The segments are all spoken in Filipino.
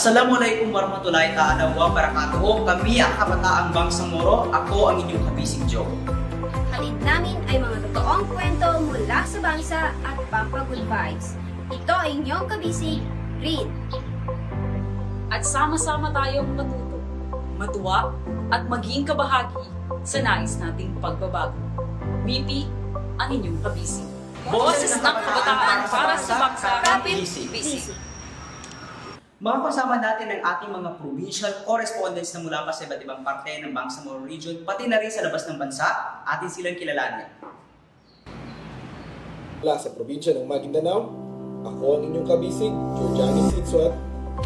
Assalamualaikum warahmatullahi ta'ala wabarakatuh. Kami ang Kabataang Bangsang Moro. Ako ang inyong kabisig Joe. Halid namin ay mga totoong kwento mula sa bangsa at pampagood vibes. Ito ay inyong kabisig, Rin. At sama-sama tayong matuto, matuwa at maging kabahagi sa nais nating pagbabago. MIPI ang inyong kabisig. Boses ng kabataan para sa bangsa, KAPIT BISIG. Mga kasama natin ang ating mga provincial correspondents na mula pa sa iba't ibang parte ng Bangsamoro Region, pati na rin sa labas ng bansa, atin silang kilalanin. Mula sa probinsya ng Maguindanao, ako ang inyong kabisig, Georgiani Sitsuat,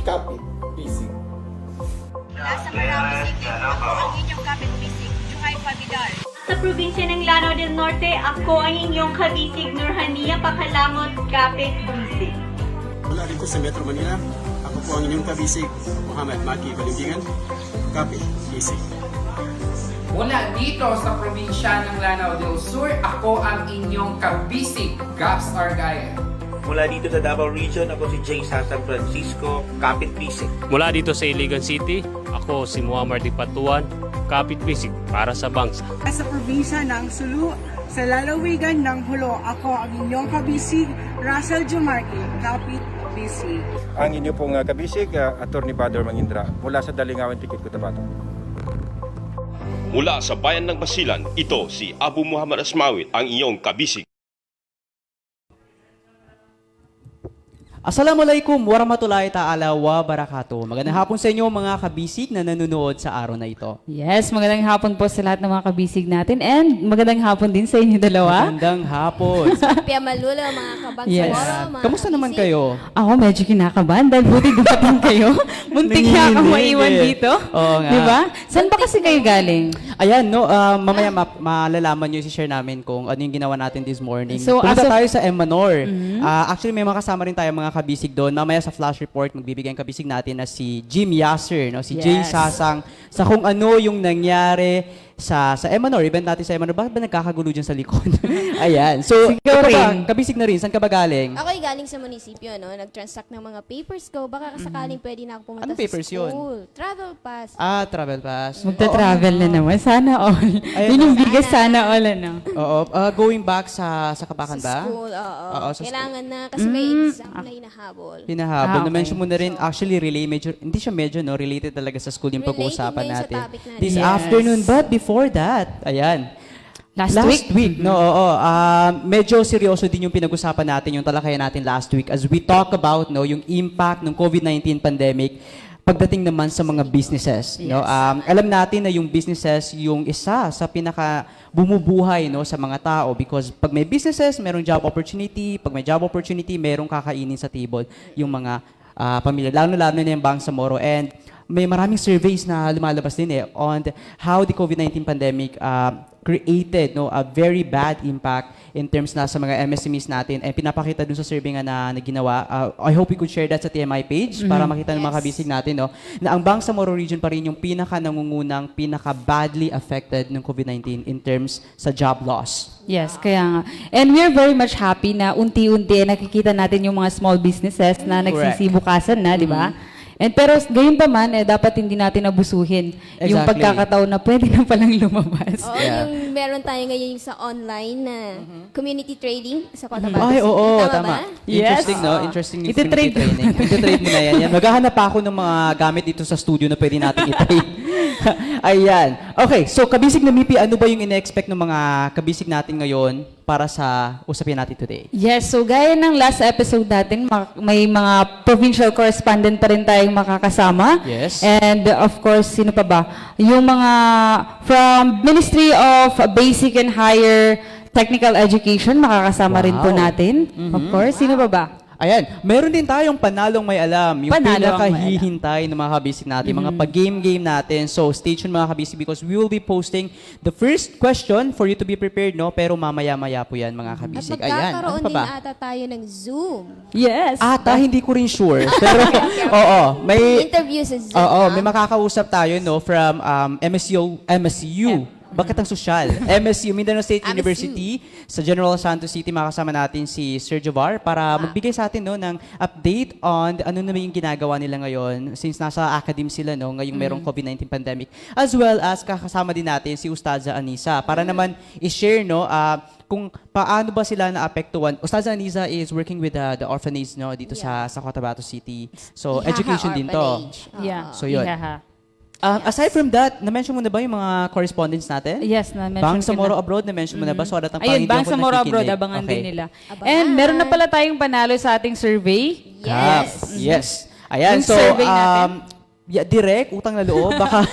KAPIT BISIG. Mula sa Marami City, ako ang inyong KAPIT BISIG, Juhay Pabidal. Sa probinsya ng Lanao del Norte, ako ang inyong kabisig Nurhania Pakalamot, KAPIT BISIG. Mula dito sa Metro Manila, ako po ang inyong kabisig, Muhammad Maki Balingingan, KAPIT BISIG. Mula dito sa probinsya ng Lanao del Sur, ako ang inyong kabisig, Gaps Argaya. Mula dito sa Davao Region, ako si Jay San Francisco, KAPIT BISIG. Mula dito sa Iligan City, ako si Muammar Dipatuan, KAPIT BISIG para sa bangsa. Sa probinsya ng Sulu, sa lalawigan ng Hulo, ako ang inyong kabisig, Russell Jumarque, KAPIT BISIG. Ang inyo pong kabisig, Atty. Bador Mangindra, mula sa Dalingawan, Tikit, Cotabato. Mula sa bayan ng Basilan, ito si Abu Muhammad Asmawit, ang iyong kabisig. Assalamualaikum warahmatullahi ta'ala wabarakatuh. Magandang hapon sa inyo mga kabisig na nanonood sa araw na ito. Yes, magandang hapon po sa lahat ng mga kabisig natin and magandang hapon din sa inyo dalawa. Magandang hapon. Pia Malula, mga Kabang Yes. Samoro, mga Kamusta naman kabisig. kayo? Ako medyo kinakabahan dahil buti dumating kayo. Muntik na akong maiwan dito. Oo nga. Diba? Saan ba kasi kayo galing? Ayan, no, mamaya malalaman nyo, i-share namin kung ano yung ginawa natin this morning. So, Pumunta as of- tayo sa M. Manor. Actually, may mga kasama rin tayo mga kabisig doon. Mamaya sa flash report, magbibigay ang kabisig natin na si Jim Yasser, no? Si Jay Yes. Sasang, sa kung ano yung nangyari sa M. Manor. Event natin sa M. Manor. Bakit ba nagkakagulo dyan sa likod? Ayan. So, Ikaw ito ba, rin. kabisig na rin. Saan ka ba galing? Ako'y galing sa munisipyo, no? Nag-transact ng mga papers ko. Baka sakaling pwede na ako pumunta Anong sa papers school. Travel pass. Travel pass. Magta-travel na naman. Sana all. Ayun. Yun yung biggest sana all, ano? Oo. Going back sa Kapakan Sa ba? school, oo. Oo, sa Kailangan na kasi may exam na hinahabol. Hinahabol. Okay. Na-mention mo na rin, actually, hindi siya medyo, no? Related talaga sa school yung Related pag-uusapan ngayon sa natin. topic natin. This Yes. afternoon, but before that, ayan. Last week? No, oo. Medyo seryoso din yung pinag-usapan natin, yung talakayan natin last week as we talk about no, yung impact ng COVID-19 pandemic pagdating naman sa mga businesses. Yes. No? Alam natin na yung businesses yung isa sa pinaka bumubuhay no, sa mga tao because pag may businesses, merong job opportunity. Pag may job opportunity, merong kakainin sa table yung mga pamilya. Lalo-lalo na yung Bangsamoro. And may maraming surveys na lumalabas din on how the COVID-19 pandemic created no a very bad impact in terms na sa mga MSMEs natin and pinapakita dun sa survey nga na ginawa. I hope we could share that sa TMI page para makita ng mga kabisig natin no na ang Bangsamoro region pa rin yung pinaka nangungunang pinaka badly affected ng COVID-19 in terms sa job loss. Yes, kaya nga. And we're very much happy na unti-unti nakikita natin yung mga small businesses na nagsisibukasan na, di ba? And pero gayon pa man, dapat hindi natin abusuhin yung Exactly. pagkakataon na pwede na palang lumabas. Oo, yung meron tayo ngayon yung sa online na community trading sa Cotabato. Ay, oo, Tama ba? Interesting, Yes. no? Interesting yung Iti-trade community training. Iti-trade mo na yan. Maghahanap pa ako ng mga gamit dito sa studio na pwede natin i-trade. Ayan. Okay, so kabisig na MIPI, ano ba yung ine-expect ng mga kabisig natin ngayon para sa usapin natin today? Yes, so gaya ng last episode natin, may mga provincial correspondent pa rin tayong makakasama. Yes. And of course, sino pa ba? Yung mga from Ministry of Basic and Higher Technical Education, makakasama rin po natin. Of course, sino pa ba? Ayan, meron din tayong panalong may alam. Yung Panalong pinakahihintay ng mga kabisig natin, mga pag-game natin. So, stay tuned mga kabisig because we will be posting the first question for you to be prepared, no? Pero mamaya-maya po yan mga At kabisig. Ayan, ano magkakaroon pa din ba? ata tayo ng Zoom. Yes. Hindi ko rin sure. Pero, oo, may... Interview sa Zoom. Oo, may makakausap tayo no from MSU Bakit ang sosyal? MSU, Mindanao State University, sa General Santos City, makasama natin si Sir Jovar para magbigay sa atin no, ng update on ano naman yung ginagawa nila ngayon since nasa academe sila no, ngayong merong COVID-19 pandemic. As well as kakasama din natin si Ustaza Anisa para naman i-share no, kung paano ba sila naapektuhan. Ustaza Anisa is working with the orphanage no, dito sa Cotabato City. So, education din to. Yeah. So, yun. Aside from that, na-mention mo na ba yung mga correspondents natin? Yes, na-mention Bang ko sa na. Moro Abroad, na-mention mo na ba? So, aratang Ayun, Bang sa Moro Abroad, abangan din nila. And meron na pala tayong panalo sa ating survey. Yes. Ayan, Yung so, survey natin. direct, utang na loob, baka,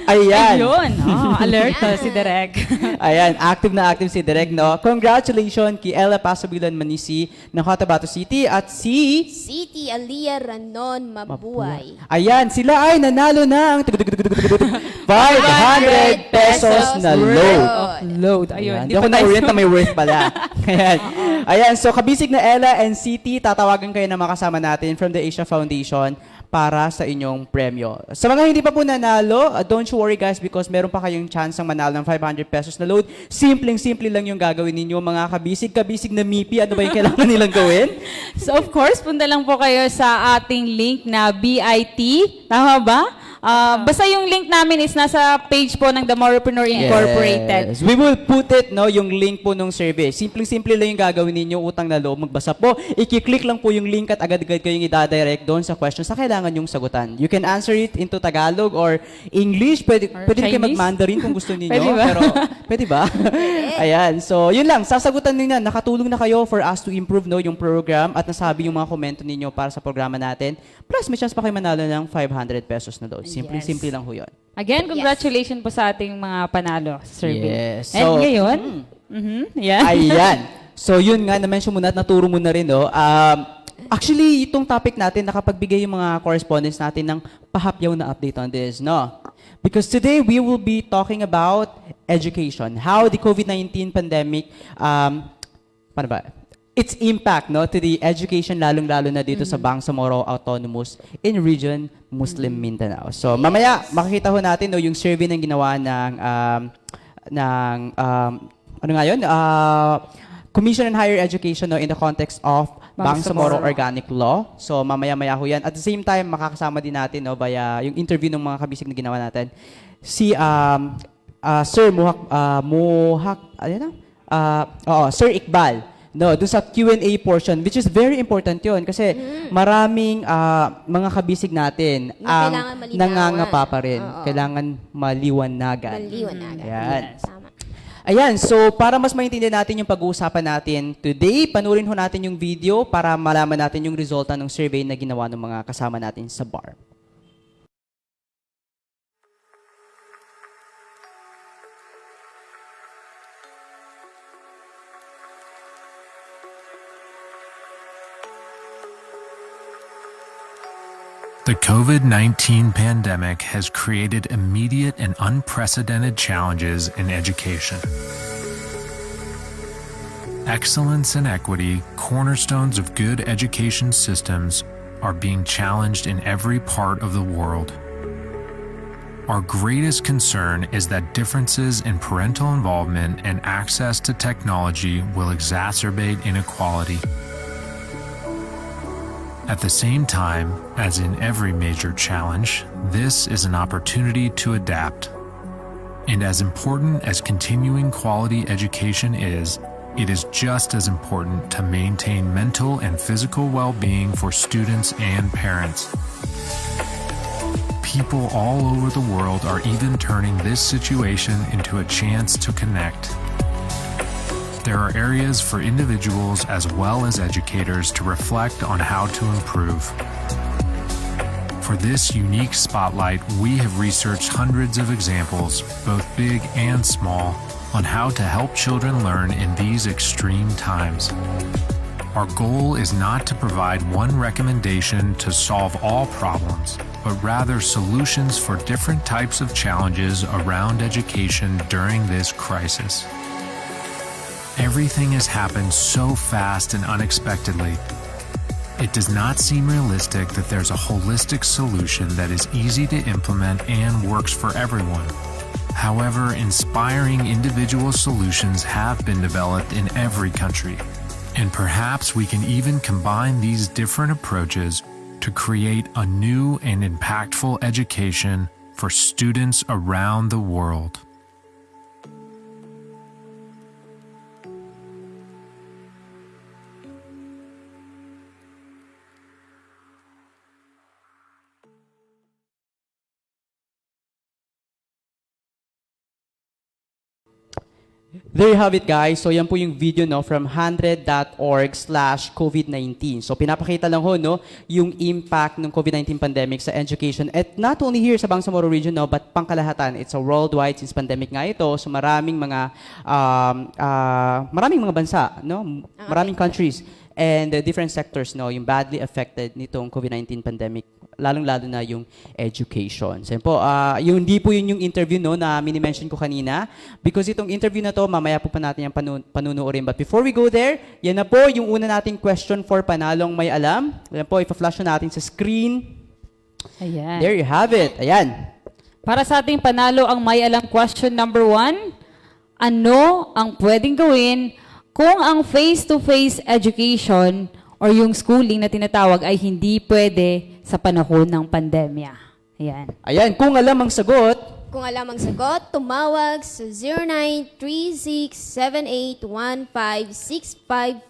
ayan. Ayun, alert si Direk. Ayan, active si Direk, no? Congratulations kay Ella Pasabilan Manisi ng Cotabato City at si City Aliyah Ranon Mabuhay. Ayan, sila ay nanalo ng 500 pesos na load. Ayun, Hindi ako na-orient na may worth pala. Ayan, so kabisig na Ella and City, tatawagan kayo na makasama natin from the Asia Foundation para sa inyong premyo. Sa mga hindi pa po nanalo, don't you worry guys because meron pa kayong chance ang manalo ng 500 pesos na load. Simpleng-simple lang yung gagawin ninyo mga kabisig na MIPI. Ano ba yung kailangan nilang gawin? So of course, punta lang po kayo sa ating link na BIT. Tama ba? Basta yung link namin is nasa page po ng The Moropreneur Incorporated. Yes. We will put it, no, yung link po nung survey. Simple-simple lang yung gagawin ninyo, utang na loob, magbasa po. I-click lang po yung link at agad-agad kayong i-direct doon sa questions na kailangan yung sagutan. You can answer it into Tagalog or English. Pwede kayo mag-Mandarin kung gusto niyo. Pwede ba? Pero, pwede ba? Ayan. So, yun lang. Sasagutan niyo na. Nakatulong na kayo for us to improve no, yung program at nasabi yung mga komento ninyo para sa programa natin. Plus, may chance pa kayo manalo ng 500 pesos na doon. Simple lang ho yun. Again, congratulations po sa ating mga panalo sa survey. Yes. And So, ngayon, Ayan. So, yun nga, na-mention mo na at naturo mo na rin, no? Actually, itong topic natin, nakapagbigay yung mga correspondents natin ng pahapyaw na update on this, no? Because today, we will be talking about education. How the COVID-19 pandemic, paano ba? Its impact no, to the education, lalong-lalo na dito sa Bangsamoro Autonomous in Region Muslim Mindanao. So, mamaya, makikita ho natin no, yung survey ng ginawa ng ano nga yun? Commission on Higher Education no, in the context of Bangsamoro Organic Law. So, mamaya-maya ho yan. At the same time, makakasama din natin no, via yung interview ng mga kabisig na ginawa natin. Si Sir Sir Iqbal. No, doon sa Q&A portion, which is very important yun kasi maraming mga kabisig natin ang nangangapa pa rin. Kailangan maliwanagan. Ayan. Ayan, so para mas maintindihan natin yung pag-uusapan natin today, panurin ho natin yung video para malaman natin yung resulta ng survey na ginawa ng mga kasama natin sa bar. The COVID-19 pandemic has created immediate and unprecedented challenges in education. Excellence and equity, cornerstones of good education systems, are being challenged in every part of the world. Our greatest concern is that differences in parental involvement and access to technology will exacerbate inequality. At the same time, as in every major challenge, this is an opportunity to adapt. And as important as continuing quality education is, it is just as important to maintain mental and physical well-being for students and parents. People all over the world are even turning this situation into a chance to connect. There are areas for individuals as well as educators to reflect on how to improve. For this unique spotlight, we have researched hundreds of examples, both big and small, on how to help children learn in these extreme times. Our goal is not to provide one recommendation to solve all problems, but rather solutions for different types of challenges around education during this crisis. Everything has happened so fast and unexpectedly. It does not seem realistic that there's a holistic solution that is easy to implement and works for everyone. However, inspiring individual solutions have been developed in every country. And perhaps we can even combine these different approaches to create a new and impactful education for students around the world. There you have it, guys. So yan po yung video no from 100.org/COVID-19. So pinapakita lang ho no yung impact ng COVID-19 pandemic sa education at not only here sa Bangsamoro region no but pangkalahatan. It's a worldwide since pandemic nga ito. So maraming mga bansa no, maraming countries and different sectors no yung badly affected nitong COVID-19 pandemic, lalong-lalo na yung education. So po, yung hindi po yun yung interview no na mini-mention ko kanina because itong interview na to mamaya po pa natin yung panunuorin. But before we go there, yan na po yung una nating question for Panalong May Alam. Yan po, ipa-flash na natin sa screen. Ayan. There you have it. Ayan. Para sa ating panalo ang may alam question number 1, ano ang pwedeng gawin kung ang face-to-face education or yung schooling na tinatawag ay hindi pwede sa panahon ng pandemya? Ayan. Ayan, kung alam ang sagot. Kung alam ang sagot, tumawag sa 0936781564.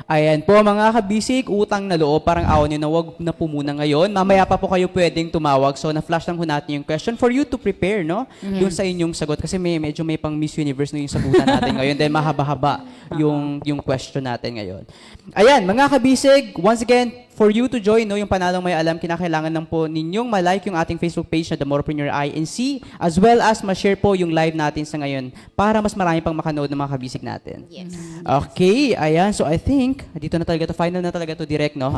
Ayan po mga kabisig, utang na loob, parang awan nyo na wag na po muna ngayon. Mamaya pa po kayo pwedeng tumawag. So na-flash lang po natin yung question for you to prepare, no? Yung sa inyong sagot. Kasi medyo may pang Miss Universe no yung sagutan natin ngayon. Then mahaba-haba yung question natin ngayon. Ayan, mga kabisig, once again, for you to join, no, yung Panalong May Alam, kinakailangan lang po ninyong ma-like yung ating Facebook page na The Moropreneur Inc. as well as ma-share po yung live natin sa ngayon para mas marami pang makanood ng mga kabisig natin. Yes. Okay, ayan. So I think, dito na talaga to, final na talaga to direct, no?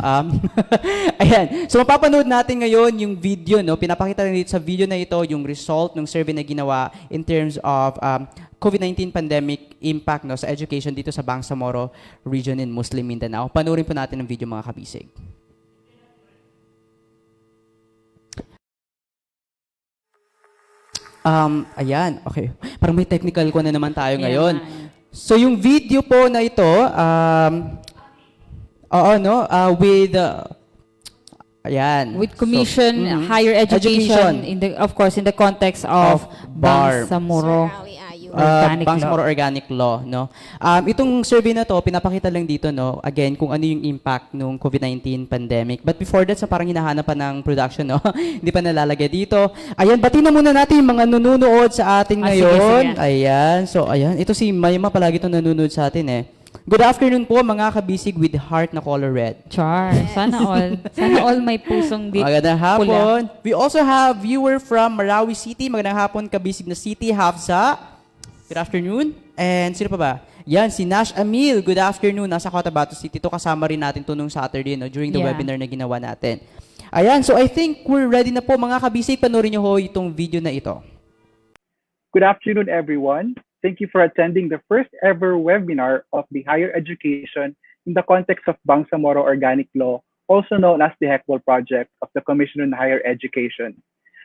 Ayan. So mapapanood natin ngayon yung video, no? Pinapakita rin dito sa video na ito yung result ng survey na ginawa in terms of COVID-19 pandemic impact no, sa education dito sa Bangsamoro region in Muslim Mindanao. Panoorin po natin ang video mga kabisig. Ayan, okay. Parang may technical ko na naman tayo ngayon. So yung video po na ito, with commission higher education, in the, of course in the context of Bangsamoro Bangsamoro Organic Law, no. Itong survey na to pinapakita lang dito no, again kung ano yung impact ng COVID-19 pandemic. But before that, so parang hinahanap pa ng production no. Hindi pa nalalagay dito. Ayan, bati na muna natin yung mga nanonood sa atin ngayon. Sige. Ayan. So ayan, ito si Mayma palagi itong nanonood sa atin eh. Good afternoon po mga kabisig with heart na color red. Char, sana all. Sana all may pusong dito. Magandang hapon. We also have viewer from Marawi City. Magandang hapon kabisig na City, Hafsa. Good afternoon. And sino pa ba? Yan, si Nash Amil. Good afternoon. Nasa Cotabato City. Ito kasama rin natin to nung Saturday no, during the webinar na ginawa natin. Ayan, so I think we're ready na po mga kabisig. Panoorin nyo ho itong video na ito. Good afternoon, everyone. Thank you for attending the first ever webinar of the higher education in the context of Bangsamoro Organic Law, also known as the Iqbal Project of the Commission on Higher Education.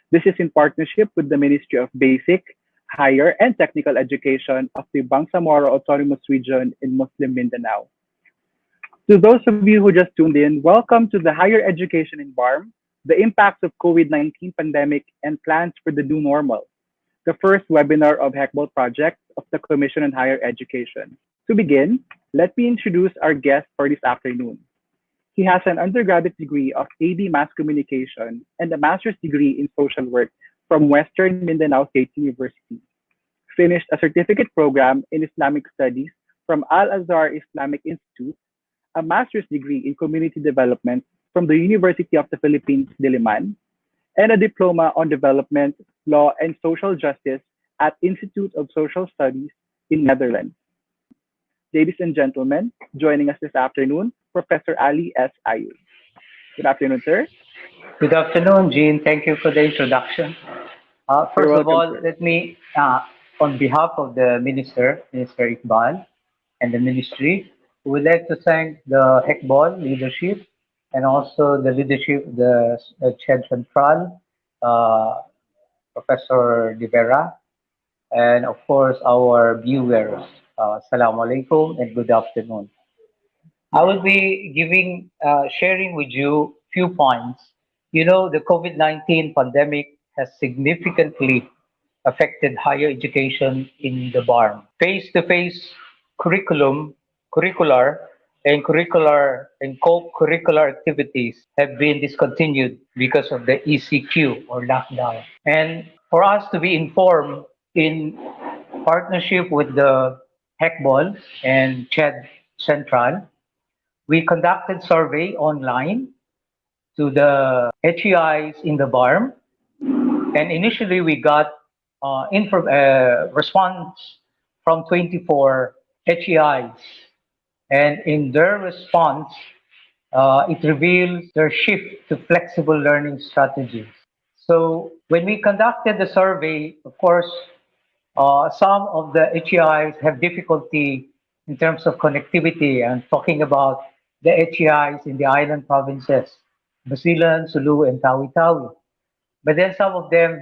This is in partnership with the Ministry of Basic, Higher and Technical Education of the Bangsamoro Autonomous Region in Muslim Mindanao. To those of you who just tuned in, welcome to the Higher Education in BARM, the impacts of COVID-19 pandemic and plans for the new normal, the first webinar of Iqbal Project of the Commission on Higher Education. To begin, let me introduce our guest for this afternoon. He has an undergraduate degree of AD Mass Communication and a master's degree in social work from Western Mindanao State University. Finished a certificate program in Islamic Studies from Al-Azhar Islamic Institute, a master's degree in community development from the University of the Philippines, Diliman, and a diploma on development, law, and social justice at Institute of Social Studies in Netherlands. Ladies and gentlemen, joining us this afternoon, Professor Alih S. Ayub. Good afternoon, sir. Good afternoon, Jean. Thank you for the introduction. First of all, let me, on behalf of the Minister Iqbal, and the Ministry, we would like to thank the Iqbal leadership and also the leadership of the Chair Central, Professor De Vera, and of course our viewers. Assalamu alaikum and good afternoon. I will be sharing with you few points. You know, the COVID-19 pandemic has significantly affected higher education in the BARM. Face-to-face curricular and co-curricular activities have been discontinued because of the ECQ or lockdown. And for us to be informed in partnership with the HECBOL and CHED Central, we conducted survey online to the HEIs in the BARM, and initially we got response from 24 HEIs, and in their response, it reveals their shift to flexible learning strategies. So when we conducted the survey, of course, some of the HEIs have difficulty in terms of connectivity. I'm talking about the HEIs in the island provinces, Basilan, Sulu, and Tawi-Tawi. But then some of them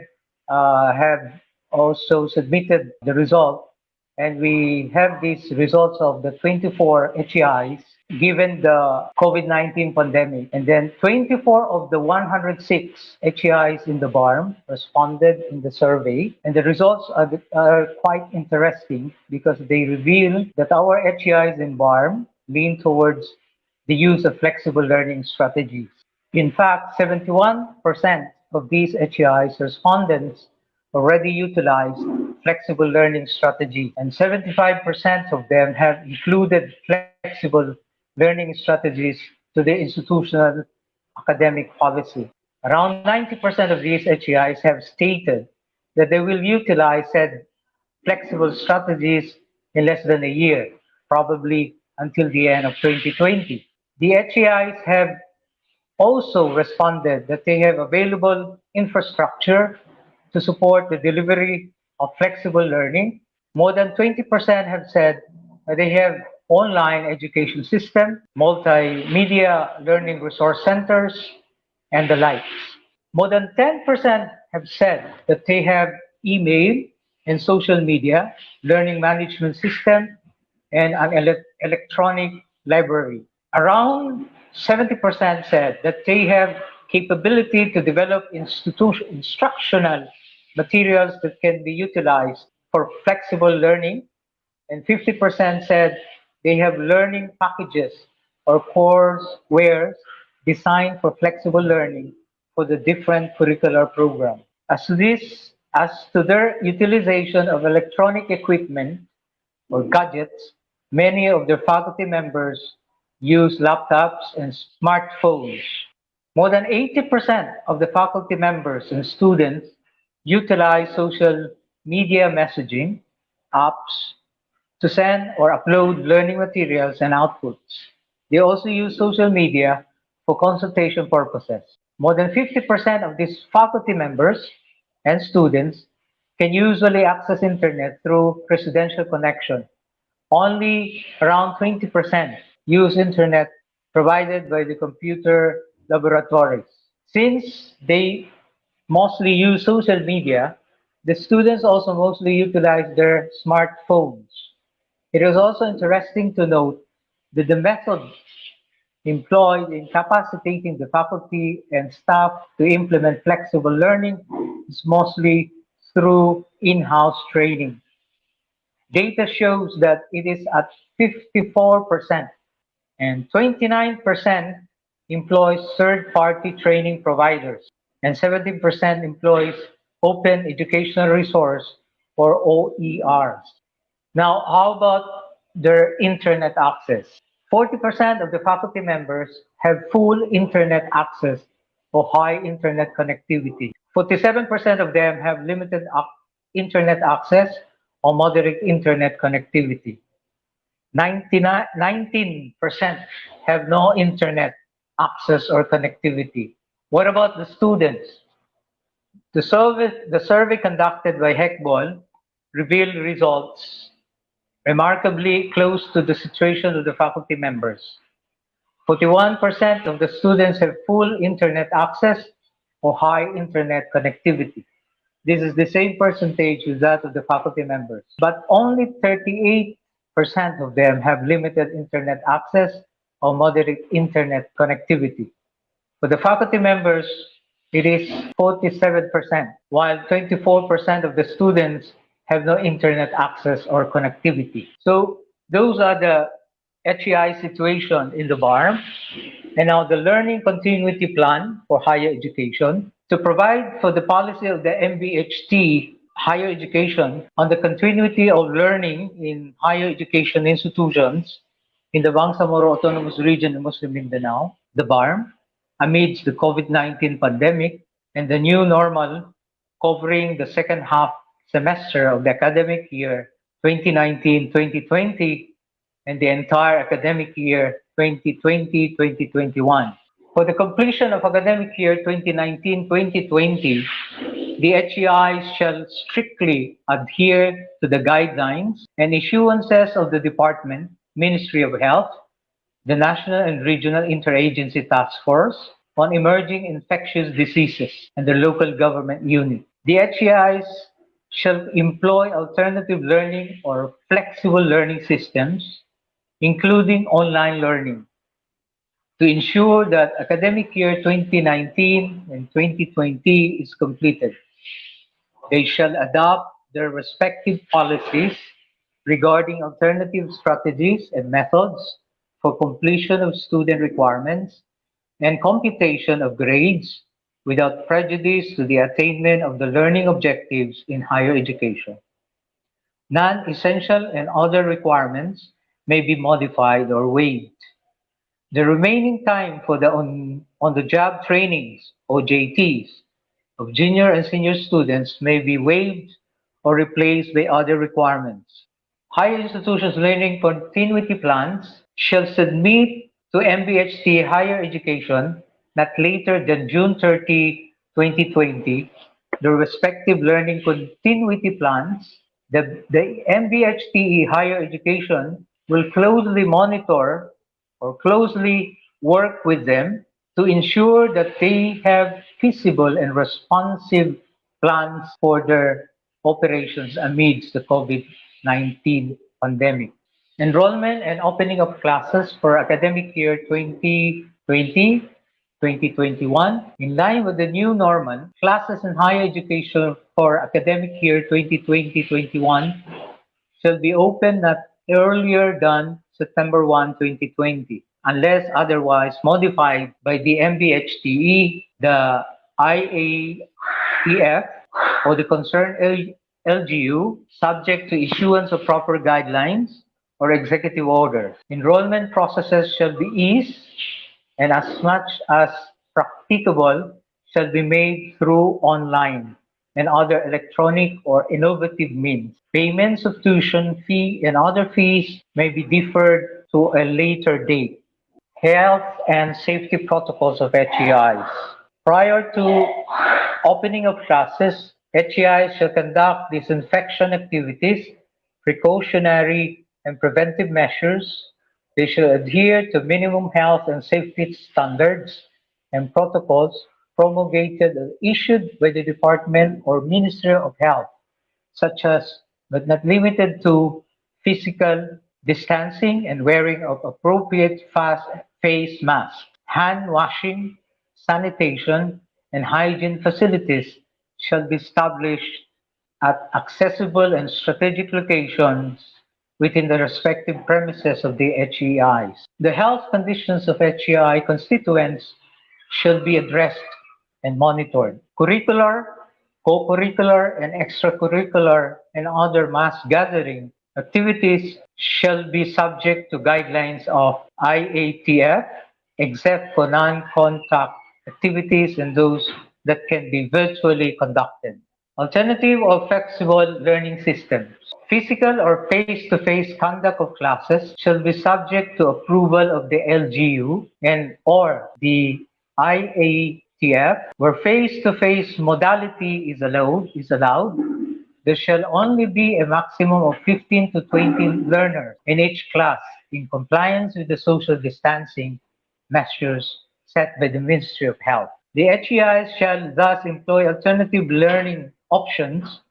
have also submitted the result, and we have these results of the 24 HEIs given the COVID-19 pandemic. And then 24 of the 106 HEIs in the BARM responded in the survey. And the results are quite interesting because they reveal that our HEIs in BARM lean towards the use of flexible learning strategies. In fact, 71% of these HEIs respondents already utilize flexible learning strategy, and 75% of them have included flexible learning strategies to the institutional academic policy. Around 90% of these HEIs have stated that they will utilize said flexible strategies in less than a year, probably until the end of 2020. The HEIs have also responded that they have available infrastructure to support the delivery of flexible learning. More than 20% have said that they have online education system, multimedia learning resource centers, and the likes. More than 10% have said that they have email and social media, learning management system, and an electronic library. Around 70% said that they have capability to develop instructional materials that can be utilized for flexible learning, and 50% said they have learning packages or coursewares designed for flexible learning for the different curricular programs. As to their utilization of electronic equipment or gadgets, many of their faculty members use laptops and smartphones. More than 80% of the faculty members and students utilize social media messaging apps to send or upload learning materials and outputs. They also use social media for consultation purposes. More than 50% of these faculty members and students can usually access internet through residential connection. Only around 20% use internet provided by the computer laboratories. Since they mostly use social media, the students also mostly utilize their smartphones. It is also interesting to note that the method employed in capacitating the faculty and staff to implement flexible learning is mostly through in-house training. Data shows that it is at 54%, and 29% employs third-party training providers, and 17% employs open educational resource or OERs. Now, how about their internet access? 40% of the faculty members have full internet access or high internet connectivity. 47% of them have limited internet access or moderate internet connectivity. 19% have no internet access or connectivity. What about the students? The survey conducted by HECBOL revealed results remarkably close to the situation of the faculty members. 41% of the students have full internet access or high internet connectivity. This is the same percentage with that of the faculty members. But only 38% of them have limited internet access or moderate internet connectivity. For the faculty members, it is 47%, while 24% of the students have no internet access or connectivity. So those are the HEI situation in the BARM. And now the Learning Continuity Plan for Higher Education to provide for the policy of the MBHTE higher education on the continuity of learning in higher education institutions in the Bangsamoro Autonomous Region in Muslim Mindanao, the BARM, amidst the COVID-19 pandemic and the new normal covering the second half semester of the academic year 2019-2020 and the entire academic year 2020-2021. For the completion of academic year 2019-2020, the HEI shall strictly adhere to the guidelines and issuances of the Department, Ministry of Health, the National and Regional Interagency Task Force on Emerging Infectious Diseases, and the local government unit. The HEIs shall employ alternative learning or flexible learning systems, including online learning, to ensure that academic year 2019 and 2020 is completed. They shall adopt their respective policies regarding alternative strategies and methods for completion of student requirements and computation of grades without prejudice to the attainment of the learning objectives in higher education. Non-essential and other requirements may be modified or waived. The remaining time for the on-the-job trainings, OJTs, of junior and senior students may be waived or replaced by other requirements. Higher institutions' learning continuity plans shall submit to MBHTE Higher Education not later than June 30, 2020, the respective learning continuity plans. The MBHTE Higher Education will closely monitor or closely work with them to ensure that they have feasible and responsive plans for their operations amidst the COVID-19 pandemic. Enrollment and opening of classes for academic year 2020-2021, in line with the new normal, classes in higher education for academic year 2020-21 shall be open not earlier than September 1, 2020, unless otherwise modified by the MBHTE, the IATF, or the concerned LGU, subject to issuance of proper guidelines or executive orders. Enrollment processes shall be eased and as much as practicable shall be made through online and other electronic or innovative means. Payments of tuition fee and other fees may be deferred to a later date. Health and safety protocols of HEIs. Prior to opening of classes, HEIs shall conduct disinfection activities, precautionary and preventive measures. They shall adhere to minimum health and safety standards and protocols promulgated or issued by the Department or Ministry of Health, such as, but not limited to, physical distancing and wearing of appropriate face masks, hand washing, sanitation, and hygiene facilities shall be established at accessible and strategic locations within the respective premises of the HEIs. The health conditions of HEI constituents shall be addressed and monitored. Curricular, co-curricular, and extracurricular and other mass gathering activities shall be subject to guidelines of IATF, except for non-contact activities and those that can be virtually conducted. Alternative or flexible learning systems. Physical or face-to-face conduct of classes shall be subject to approval of the LGU and or the IATF, where face-to-face modality is allowed. There shall only be a maximum of 15 to 20 learners in each class in compliance with the social distancing measures set by the Ministry of Health. The HEIs shall thus employ alternative learning options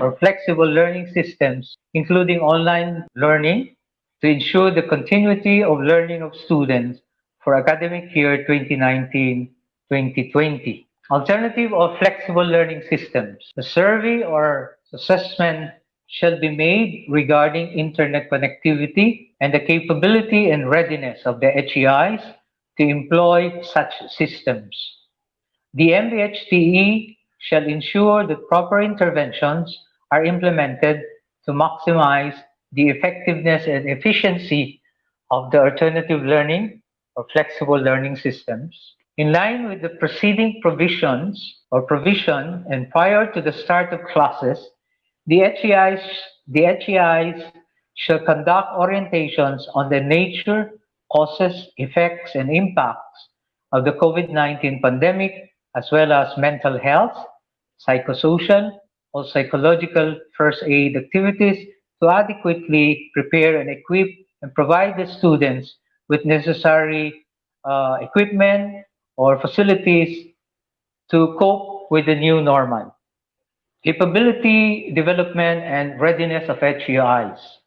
or flexible learning systems, including online learning, to ensure the continuity of learning of students for academic year 2019-2020. Alternative of flexible learning systems. The survey or assessment shall be made regarding internet connectivity and the capability and readiness of the HEIs to employ such systems. The MBHTE shall ensure that proper interventions are implemented to maximize the effectiveness and efficiency of the alternative learning or flexible learning systems. In line with the preceding provision and prior to the start of classes, the HEIs shall conduct orientations on the nature, causes, effects, and impacts of the COVID-19 pandemic, as well as mental health, psychosocial, or psychological first aid activities to adequately prepare and equip and provide the students with necessary equipment or facilities to cope with the new normal. Capability development and readiness of HEIs.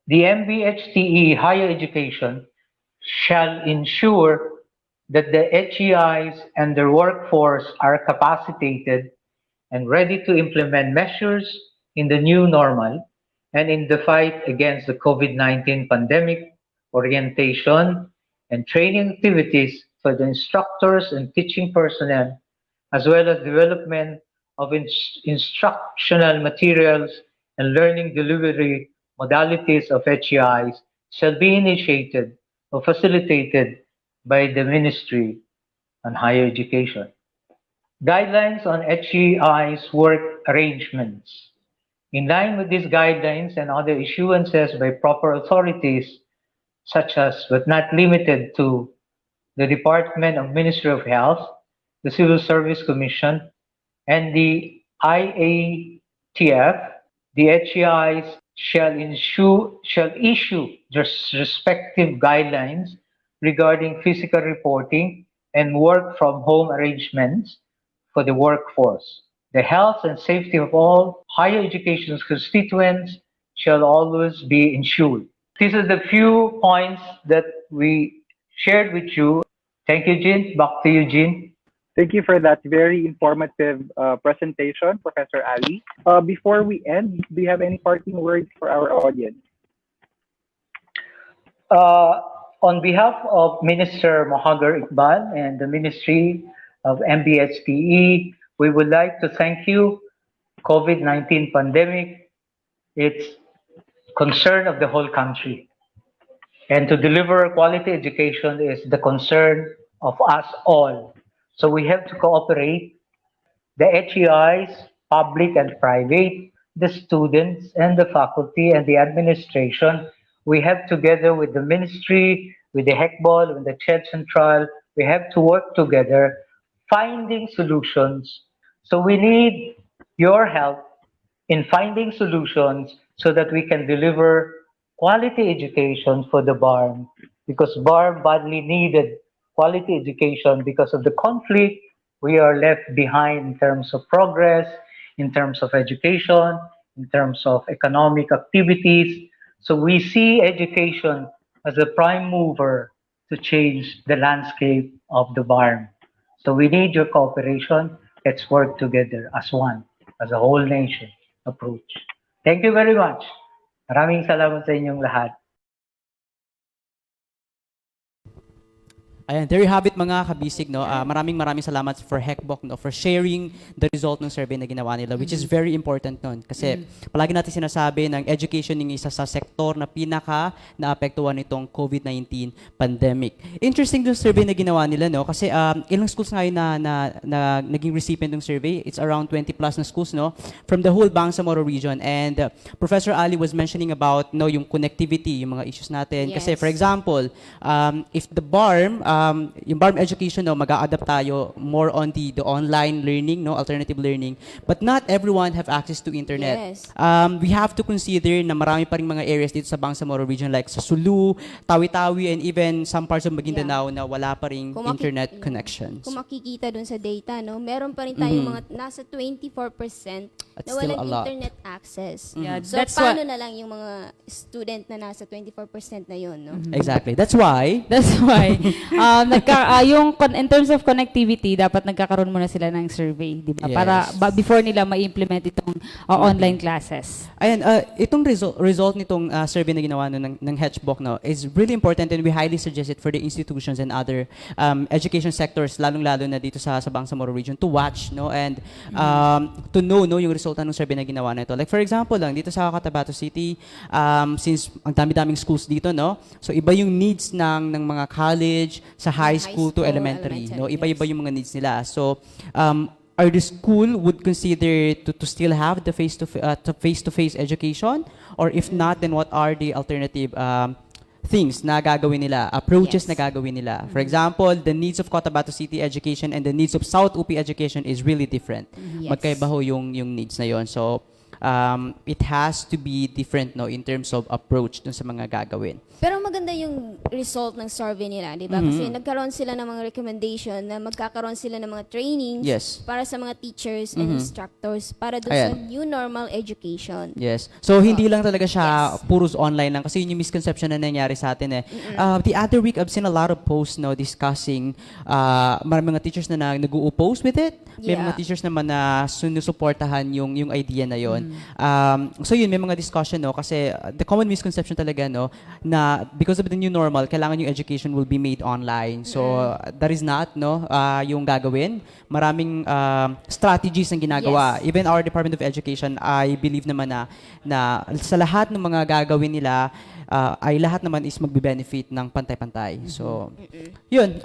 The MBHTE Higher Education shall ensure that the HEIs and their workforce are capacitated and ready to implement measures in the new normal and in the fight against the COVID-19 pandemic, orientation and training activities for the instructors and teaching personnel, as well as development of instructional materials and learning delivery modalities of HEIs shall be initiated or facilitated by the Ministry on Higher Education. Guidelines on HEIs work arrangements. In line with these guidelines and other issuances by proper authorities, such as but not limited to the Department of Ministry of Health, the Civil Service Commission, and the IATF, the HEIs shall issue their respective guidelines regarding physical reporting and work from home arrangements for the workforce. The health and safety of all higher education constituents shall always be ensured. These are the few points that we shared with you. Thank you, Jean. Back to you, Jean. Thank you for that very informative presentation, Professor Ali. Before we end, do you have any parting words for our audience? On behalf of Minister Mohagher Iqbal and the Ministry of MBHTE, we would like to thank you. COVID-19 pandemic, it's concern of the whole country. And to deliver quality education is the concern of us all. So we have to cooperate, the HEIs, public and private, the students and the faculty and the administration. We have together with the ministry, with the HECBOL, with the CHED Central, we have to work together, finding solutions. So we need your help in finding solutions so that we can deliver quality education for the BARM, because BARM badly needed quality education because of the conflict. We are left behind in terms of progress, in terms of education, in terms of economic activities. So we see education as a prime mover to change the landscape of the BARM. So we need your cooperation. Let's work together as one, as a whole nation approach. Thank you very much. Maraming salamat sa inyong lahat. Ayan, there you have it mga kabisig, no? Maraming salamat for HECBOC, no, for sharing the result ng survey na ginawa nila, which is very important nun. Kasi palagi natin sinasabi ng education yung isa sa sektor na pinaka naapektuhan nitong COVID-19 pandemic. Interesting yung survey na ginawa nila, no? Kasi ilang schools ngayon na naging recipient ng survey? It's around 20 plus na schools, no? From the whole Bangsamoro region. And Professor Ali was mentioning about, no, yung connectivity, yung mga issues natin. Yes. Kasi for example, if the BARM yung BARM education, no, mag-a-adapt tayo more on the online learning, no, alternative learning. But not everyone have access to internet. Yes. We have to consider na marami pa rin mga areas dito sa Bangsamoro region like sa Sulu, Tawi-Tawi, and even some parts of Maguindanao na wala pa rin internet connections. Kung makikita dun sa data, no, meron pa rin tayong mga nasa 24% na walang internet access. Yeah, so, paano na lang yung mga student na nasa 24% na yun, no? Exactly. That's why in terms of connectivity, dapat nagkakaroon muna sila ng survey, di ba? Yes. Para before nila ma-implement itong online classes. Ayan, itong result nitong survey na ginawa ng Hatchbook, no, is really important, and we highly suggest it for the institutions and other education sectors, lalong-lalo na dito sa Bangsamoro region, to watch, no, and to know, no, yung resulta ng survey na ginawa na ito. Like for example lang, dito sa Cotabato City, since ang dami-daming schools dito, no, so iba yung needs ng mga college, sa high school to elementary, no, iba-iba yung mga needs nila. So, are the school would consider to still have the face-to-face education, or if not, then what are the alternative things na gagawin nila, approaches na gagawin nila? For example, the needs of Cotabato City education and the needs of South UP education is really different. Magkaiba ho yung needs na yon. So, it has to be different, no, in terms of approach dun sa mga gagawin. Pero maganda yung result ng survey nila, di ba? Kasi nagkaroon sila ng mga recommendation na magkakaroon sila ng mga trainings para sa mga teachers and instructors para doon sa new normal education. Yes. So, hindi lang talaga siya puros online lang, kasi yun yung misconception na nangyari sa atin. The other week, I've seen a lot of posts, no, discussing mga teachers na nag-u-oppose with it. May mga teachers naman na sinusuportahan yung idea na yon. So, yun, may mga discussion, no, kasi the common misconception talaga, no, na because of the new normal, kailangan yung education will be made online. So, that is not, no, yung gagawin. Maraming strategies ang ginagawa. Even our Department of Education, I believe naman na sa lahat ng mga gagawin nila, ay lahat naman is magbe-benefit ng pantay-pantay. So, yun.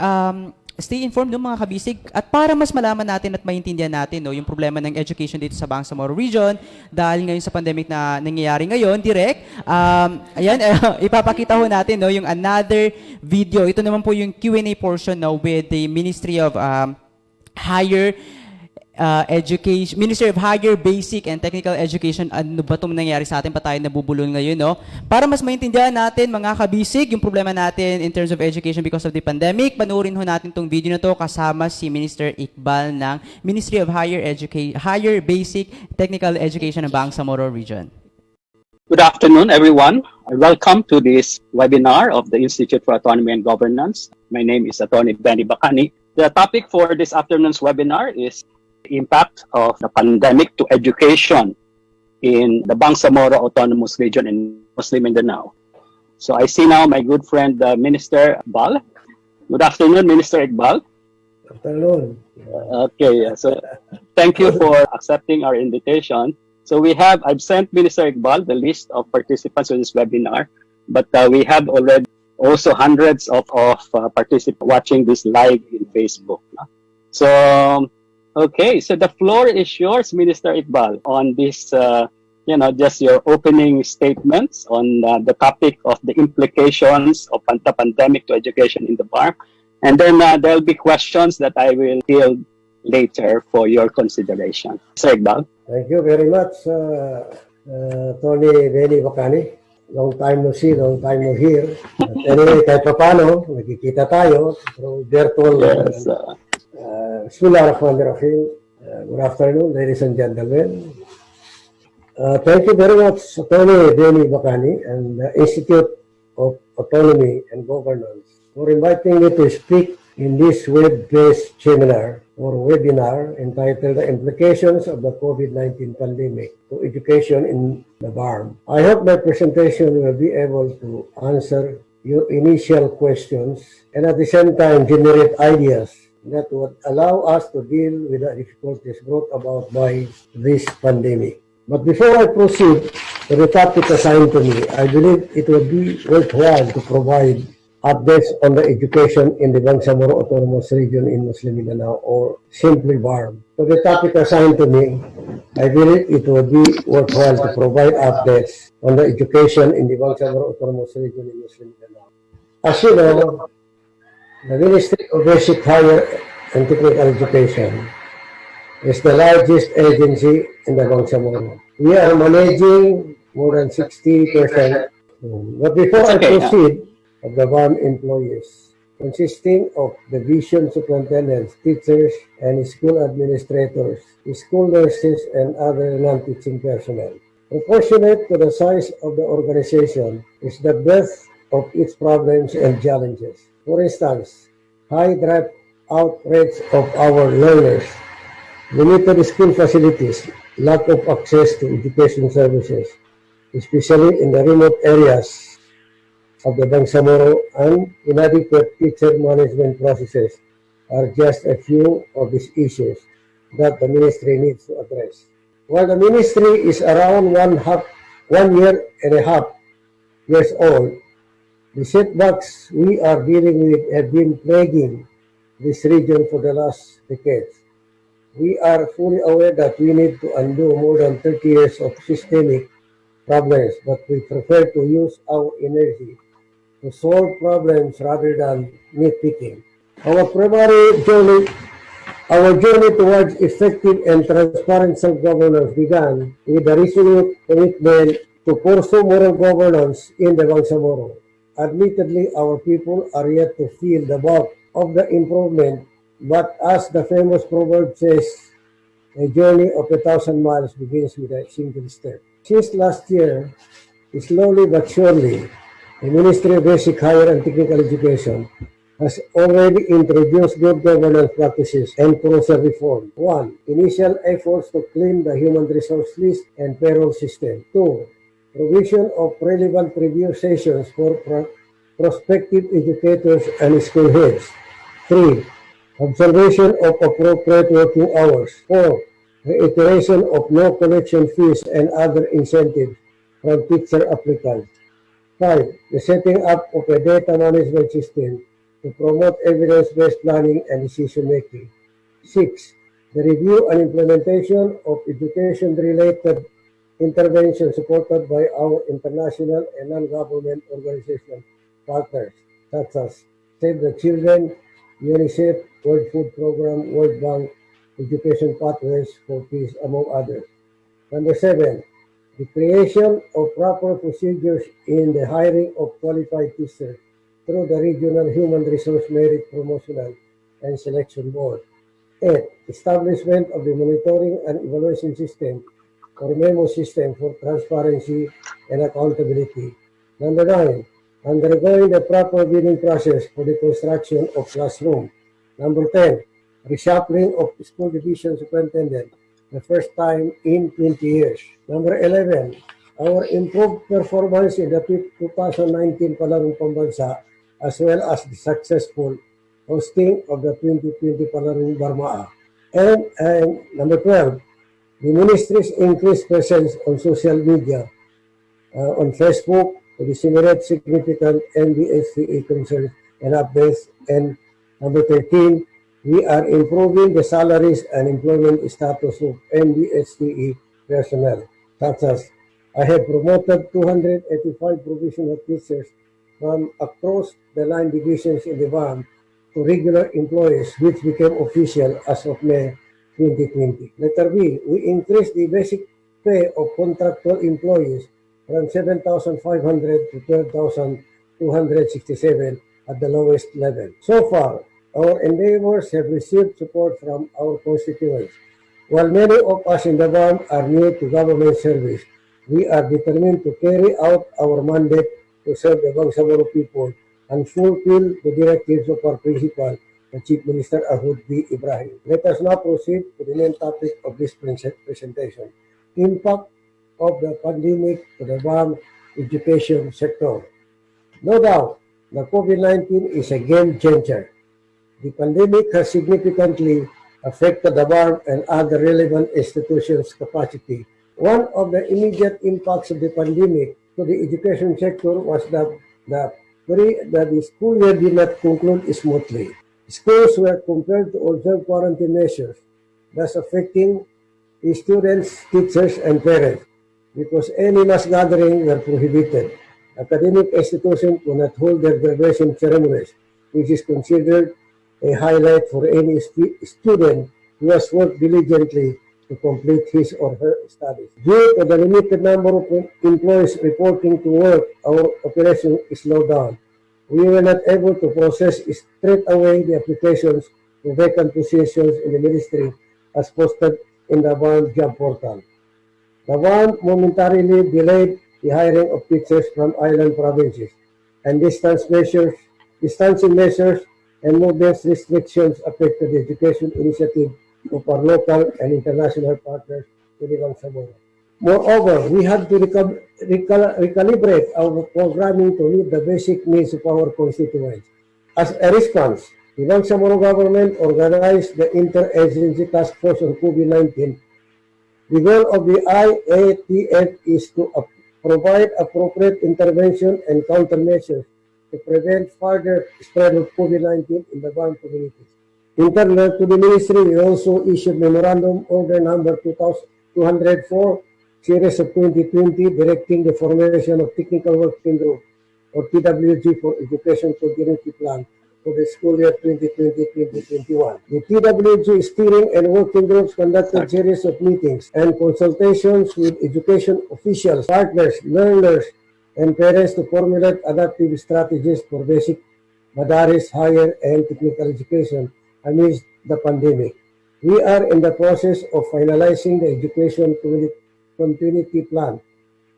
Stay informed, no, mga kabisig. At para mas malaman natin at maintindihan natin, no, yung problema ng education dito sa Bangsamoro region, dahil ngayon sa pandemic na nangyayari ngayon, direct, ayan, ipapakita ho natin, no, yung another video. Ito naman po yung Q&A portion, no, with the Ministry of Ministry of Higher Basic and Technical Education. Ano ba itong nangyari sa atin? Pa tayo nabubulol ngayon, no? Para mas maintindihan natin, mga kabisig, yung problema natin in terms of education because of the pandemic, panoorin ho natin itong video na to kasama si Minister Iqbal ng Ministry of Higher Basic Technical Education ng Bangsamoro Region. Good afternoon, everyone. Welcome to this webinar of the Institute for Autonomy and Governance. My name is Atty. Benny Bacani. The topic for this afternoon's webinar is the impact of the pandemic to education in the Bangsamoro Autonomous Region in Muslim Mindanao. So I see now my good friend, Minister Iqbal. Good afternoon, Minister Iqbal. Good afternoon. Okay, so thank you for accepting our invitation. So I've sent Minister Iqbal the list of participants in this webinar, but we have already also hundreds of participants watching this live in Facebook. So, okay, so the floor is yours, Minister Iqbal, on this, just your opening statements on the topic of the implications of the pandemic to education in the BARM. And then there'll be questions that I will field later for your consideration. Sir Iqbal. Thank you very much, Tony Benny Bacani. Long time no see, long time no hear. Anyway, kahit pa paano, nagkikita tayo through virtual. Yes. Bismillahirrahmanirrahim. Good afternoon, ladies and gentlemen. Thank you very much, Tony Benny Bacani and the Institute of Autonomy and Governance for inviting me to speak in this web-based seminar or webinar entitled The Implications of the COVID-19 Pandemic to Education in the BARM. I hope my presentation will be able to answer your initial questions and at the same time generate ideas that would allow us to deal with the difficulties brought about by this pandemic. But before I proceed to the topic assigned to me, I believe it would be worthwhile to provide updates on the education in the Bangsamoro Autonomous Region in Muslim Mindanao, or simply BARM. So the topic assigned to me, I believe it would be worthwhile to provide updates on the education in the Bangsamoro Autonomous Region in Muslim Mindanao. As you know, The Ministry of Basic Higher and Technical Education is the largest agency in the Bangsamoro. We are managing more than 60%. But before I proceed, of the BAM employees, consisting of division superintendents, teachers, and school administrators, school nurses, and other non-teaching personnel. Proportionate to the size of the organization is the breadth of its problems and challenges. For instance, high dropout rates of our learners, limited school facilities, lack of access to education services, especially in the remote areas of the Bangsamoro, and inadequate teacher management processes are just a few of these issues that the ministry needs to address. While the ministry is around 1 year and a half years old, the setbacks we are dealing with have been plaguing this region for the last decades. We are fully aware that we need to undo more than 30 years of systemic problems, but we prefer to use our energy to solve problems rather than nitpicking. Our journey towards effective and transparent self-governance began with a resolute commitment to pursue moral governance in the Bangsamoro. Admittedly, our people are yet to feel the bulk of the improvement, but as the famous proverb says, a journey of 1,000 miles begins with a single step. Since last year, slowly but surely, the Ministry of Basic Higher and Technical Education has already introduced good governance practices and process reform. 1. Initial efforts to clean the human resource list and payroll system. 2. Provision of relevant review sessions for prospective educators and school heads. 3. Observation of appropriate working hours. 4. Reiteration of no collection fees and other incentives from teacher applicants. 5. The setting up of a data management system to promote evidence-based planning and decision-making. 6. The review and implementation of education-related interventions supported by our international and non-government organization partners, such as Save the Children, UNICEF, World Food Program, World Bank, Education Pathways for Peace, among others. Number 7. The creation of proper procedures in the hiring of qualified teachers through the Regional Human Resource Merit Promotional and Selection Board. 8. Establishment of the Monitoring and Evaluation System or MEMO system for transparency and accountability. Number 9. Undergoing the proper bidding process for the construction of classroom. Number 10. Reshuffling of school division superintendent, the first time in 20 years. Number 11, our improved performance in the 2019 Palarong Pambansa, as well as the successful hosting of the 2020 Palarong Barmaa. And number 12, the ministry's increased presence on social media, on Facebook, to disseminate significant MBHTE concerns and updates. And number 13, we are improving the salaries and employment status of MBHTE personnel, such as I have promoted 285 provisional teachers from across the 9 divisions in the BAM to regular employees, which became official as of May 2020. Letter B, we increased the basic pay of contractual employees from 7,500 to 12,267 at the lowest level. So far, our endeavors have received support from our constituents. While many of us in the BAM are new to government service, we are determined to carry out our mandate to serve the Bangsamoro people and fulfill the directives of our principal, the Chief Minister Ahud B. Ibrahim. Let us now proceed to the main topic of this presentation, impact of the pandemic to the BAM education sector. No doubt, the COVID-19 is a game changer. The pandemic has significantly affected the BAM and other relevant institutions' capacity. One of the immediate impacts of the pandemic to the education sector was that the school year did not conclude smoothly. Schools were compelled to observe quarantine measures, thus affecting the students, teachers, and parents, because any mass gathering were prohibited. Academic institutions could not hold their graduation ceremonies. which is considered a highlight for any student who has worked diligently to complete his or her studies. Due to the limited number of employees reporting to work, our operation is slowed down. We were not able to process straight away the applications to vacant positions in the ministry as posted in the Habang job portal. The ban momentarily delayed the hiring of teachers from island provinces, and distancing measures and movement restrictions affected the education initiative of our local and international partners in Ibang Samoro. Moreover, we had to recalibrate our programming to meet the basic needs of our constituents. As a response, the Ibang Samoro government organized the Interagency Task Force on COVID-19. The goal of the IATF is to provide appropriate intervention and countermeasures to prevent further spread of COVID-19 in the Habang communities. Internal to the ministry, we also issued Memorandum Order Number 204, Series of 2020, directing the formation of Technical Working Group, or TWG, for Education Continuity Plan for the school year 2020-2021. The TWG steering and working groups conducted a series of meetings and consultations with education officials, partners, learners, and parents to formulate adaptive strategies for basic, madaris, higher, and technical education amidst the pandemic. We are in the process of finalizing the Education Continuity Plan.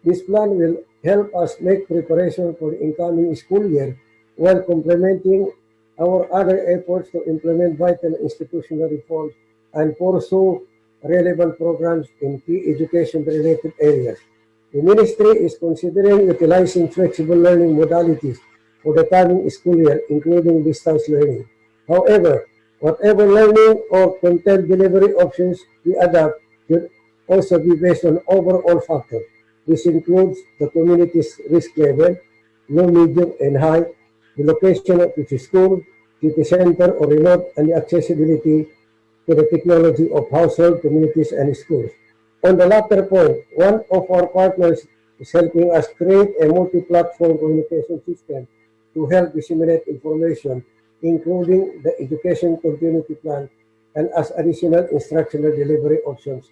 This plan will help us make preparation for the incoming school year while complementing our other efforts to implement vital institutional reforms and pursue relevant programs in key education-related areas. The Ministry is considering utilizing flexible learning modalities for the coming school year, including distance learning. However, whatever learning or content delivery options we adopt should also be based on overall factors. This includes the community's risk level, low, medium, and high, the location of each school, city center or remote, and the accessibility to the technology of household, communities, and schools. On the latter point, one of our partners is helping us create a multi-platform communication system to help disseminate information, including the Education Continuity Plan, and as additional instructional delivery options.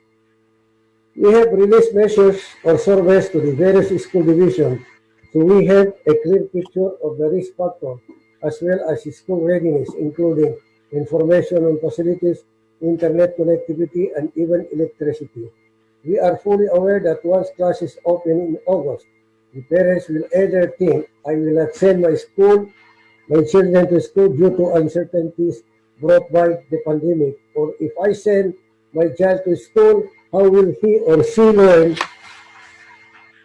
We have released measures or surveys to the various school divisions, so we have a clear picture of the risk factor as well as school readiness, including information on facilities, internet connectivity, and even electricity. We are fully aware that once classes open in August, the parents will either think, I will not send my children to school due to uncertainties brought by the pandemic, or if I send my child to school, how will he or she learn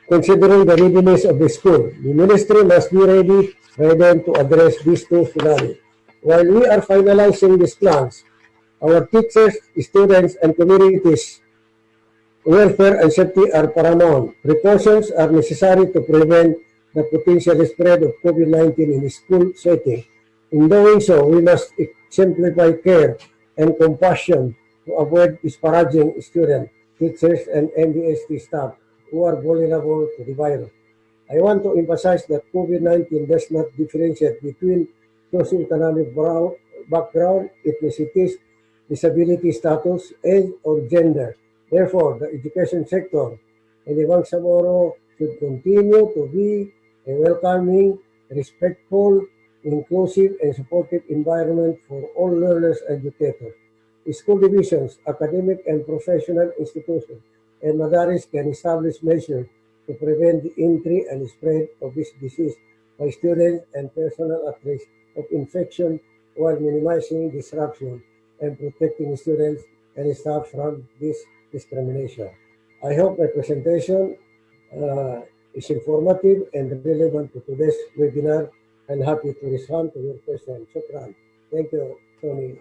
considering the readiness of the school? The ministry must be ready by then to address these two scenarios. While we are finalizing these plans, our teachers, students, and communities' welfare and safety are paramount. Precautions are necessary to prevent the potential spread of COVID-19 in the school setting. In doing so, we must exemplify care and compassion to avoid disparaging students, teachers, and MBHTE staff who are vulnerable to the virus. I want to emphasize that COVID-19 does not differentiate between socioeconomic background, ethnicities, disability status, age, or gender. Therefore, the education sector in Ibang Samoro should continue to be a welcoming, respectful, inclusive, and supportive environment for all learners and educators. School divisions, academic and professional institutions, and madaris can establish measures to prevent the entry and spread of this disease by students and personnel at risk of infection while minimizing disruption and protecting students and staff from this discrimination. I hope my presentation is informative and relevant to today's webinar, and happy to respond to your questions. Shukran. Thank you, Tony.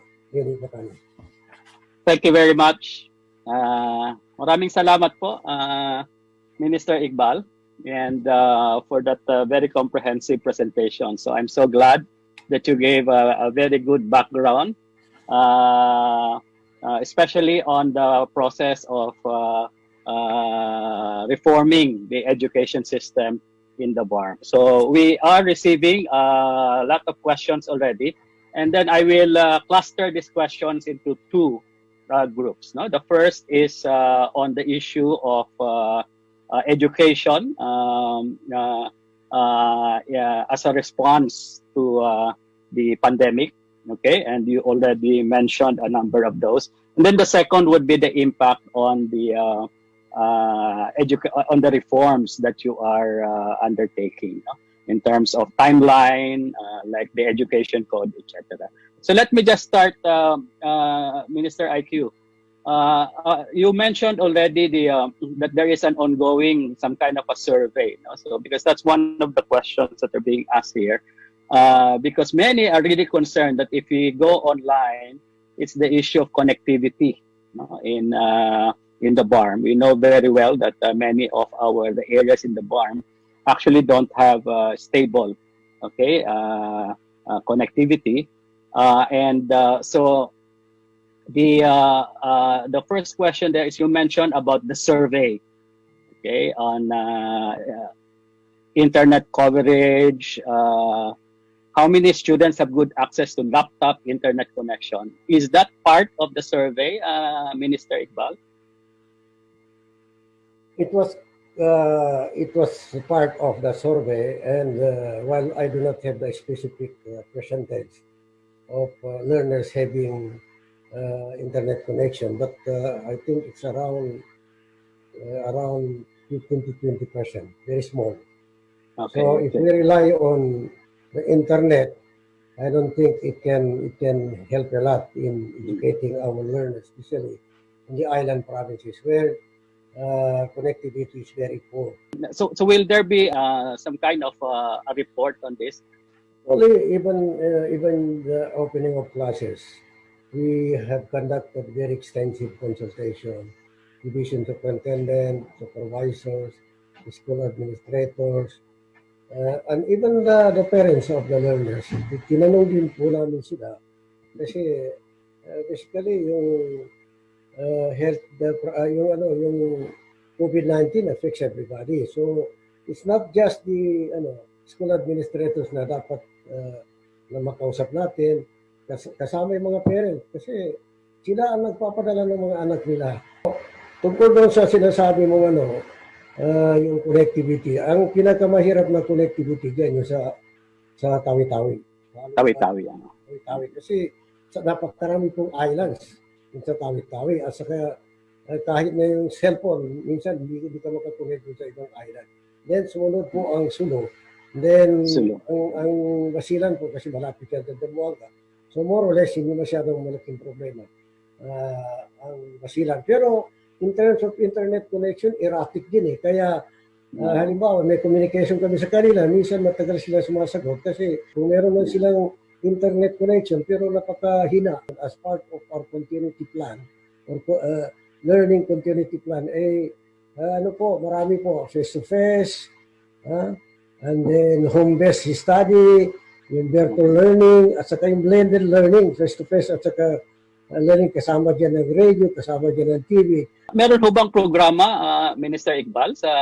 Thank you very much. Maraming salamat po, Minister Iqbal, and for that very comprehensive presentation. So I'm so glad that you gave a very good background, especially on the process of reforming the education system in the BARM. So we are receiving a lot of questions already, and then I will cluster these questions into two groups. No, the first is on the issue of education as a response to the pandemic. Okay, and you already mentioned a number of those. And then the second would be the impact on the on the reforms that you are undertaking, no? In terms of timeline, like the education code, etc. So let me just start, Minister IQ. You mentioned already that there is an ongoing, some kind of a survey, no? So because that's one of the questions that are being asked here. Because many are really concerned that if we go online, it's the issue of connectivity, no? In the BARM. We know very well that many of the areas in the BARM actually don't have stable, okay, connectivity, and so the first question there is, you mentioned about the survey, okay, on internet coverage. How many students have good access to laptop internet connection? Is that part of the survey, Minister Iqbal? It was part of the survey, and while I do not have the specific percentage of learners having internet connection, but I think it's around 15 to 20%, very small. Okay, so if we rely on the internet, I don't think it can help a lot in educating our learners, especially in the island provinces where connectivity is very poor. So will there be some kind of a report on this? Only even the opening of classes, we have conducted very extensive consultation, division superintendent, supervisors, school administrators, and even the parents of the learners. Tinanong din po namin sila kasi basically yung health, yung COVID-19 affects everybody. So it's not just the school administrators na dapat na makausap natin, kasama yung mga parents kasi sila ang nagpapadala ng mga anak nila. Tungkol doon sa sinasabi mong yung connectivity, ang pinakamahirap na connectivity dyan yung sa Tawi-Tawi. Tawi-Tawi kasi napakarami pong islands yung sa Tawi-Tawi at saka kahit na yung cellphone, minsan hindi ka makakonect sa ibang island. Then sumunod po ang Sulu. Then ang Basilan po kasi malapit yan sa Damboanga. So more or less hindi masyadong malaking problema ang Basilan. Pero in terms of internet connection, erratic din eh. Kaya halimbawa may communication kami sa kanila, minsan matagal sila sumasagot kasi kung meron man silang internet connection pero napakahina as part of our continuity plan or learning continuity plan, marami po, face-to-face, and then home-based study, yung virtual learning, at saka yung blended learning, face-to-face, at saka learning kasama dyan ng radio, kasama dyan ng TV. Meron ho bang programa, Minister Iqbal, sa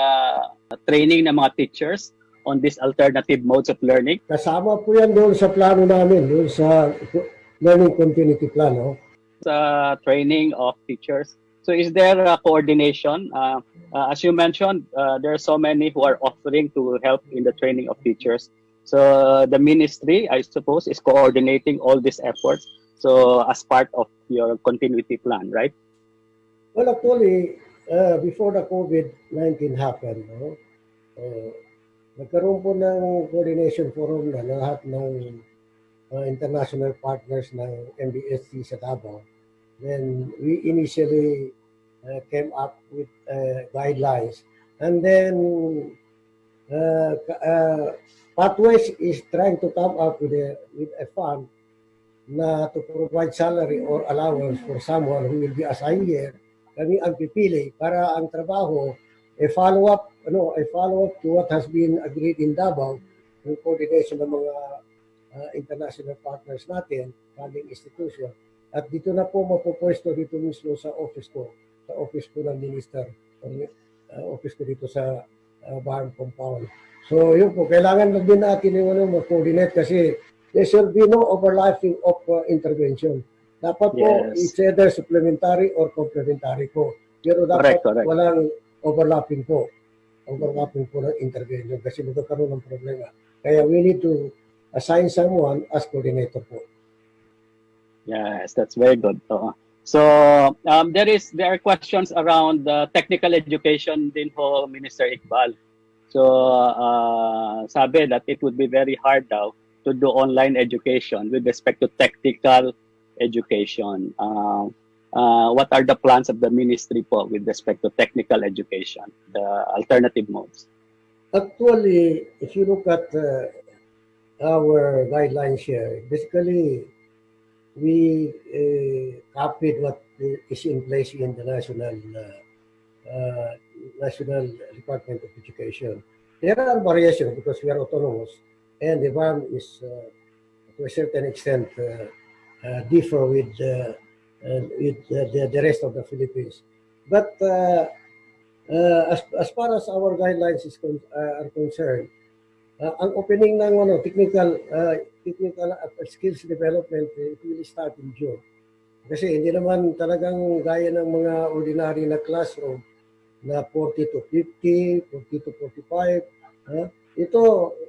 training ng mga teachers on these alternative modes of learning? Kasama po yan doon sa plano namin, doon sa learning continuity plan. Sa training of teachers. So is there a coordination? As you mentioned, there are so many who are offering to help in the training of teachers. So the ministry, I suppose, is coordinating all these efforts. So as part of your continuity plan, right? Well, actually, before the COVID-19 happened, nagkaroon po ng coordination forum na lahat ng international partners ng MBHTE sa Habang. Then we initially came up with guidelines, and then Pathways is trying to come up with a fund na to provide salary or allowance for someone who will be assigned here. Kami ang pipili para ang trabaho follow up to what has been agreed in Davao in coordination ng mga international partners natin, funding institution. At dito na po mapupwesto dito mismo sa office ko ng minister, office ko dito sa Barn compound. So yun po, kailangan lang din natin yung mag-coordinate kasi there should be no overlapping of intervention. Dapat po, it's either supplementary or complementary po. Pero dapat walang overlapping po. Overlapping po ng intervention kasi magkakaroon ng problema. Kaya we need to assign someone as coordinator po. Yes, that's very good. So there are questions around technical education din ho, Minister Iqbal. So sabi that it would be very hard daw to do online education with respect to technical education. What are the plans of the ministry po with respect to technical education, the alternative modes? Actually, if you look at our guidelines here, basically we copied what is in place in the National Department of Education. There are variations because we are autonomous, and the one is to a certain extent differ with the rest of the Philippines. But as far as our guidelines are concerned, ang opening ng technical skills development, it will start in June. Kasi hindi naman talagang gaya ng mga ordinary na classroom na 40 to 50, 40 to 45. Ito,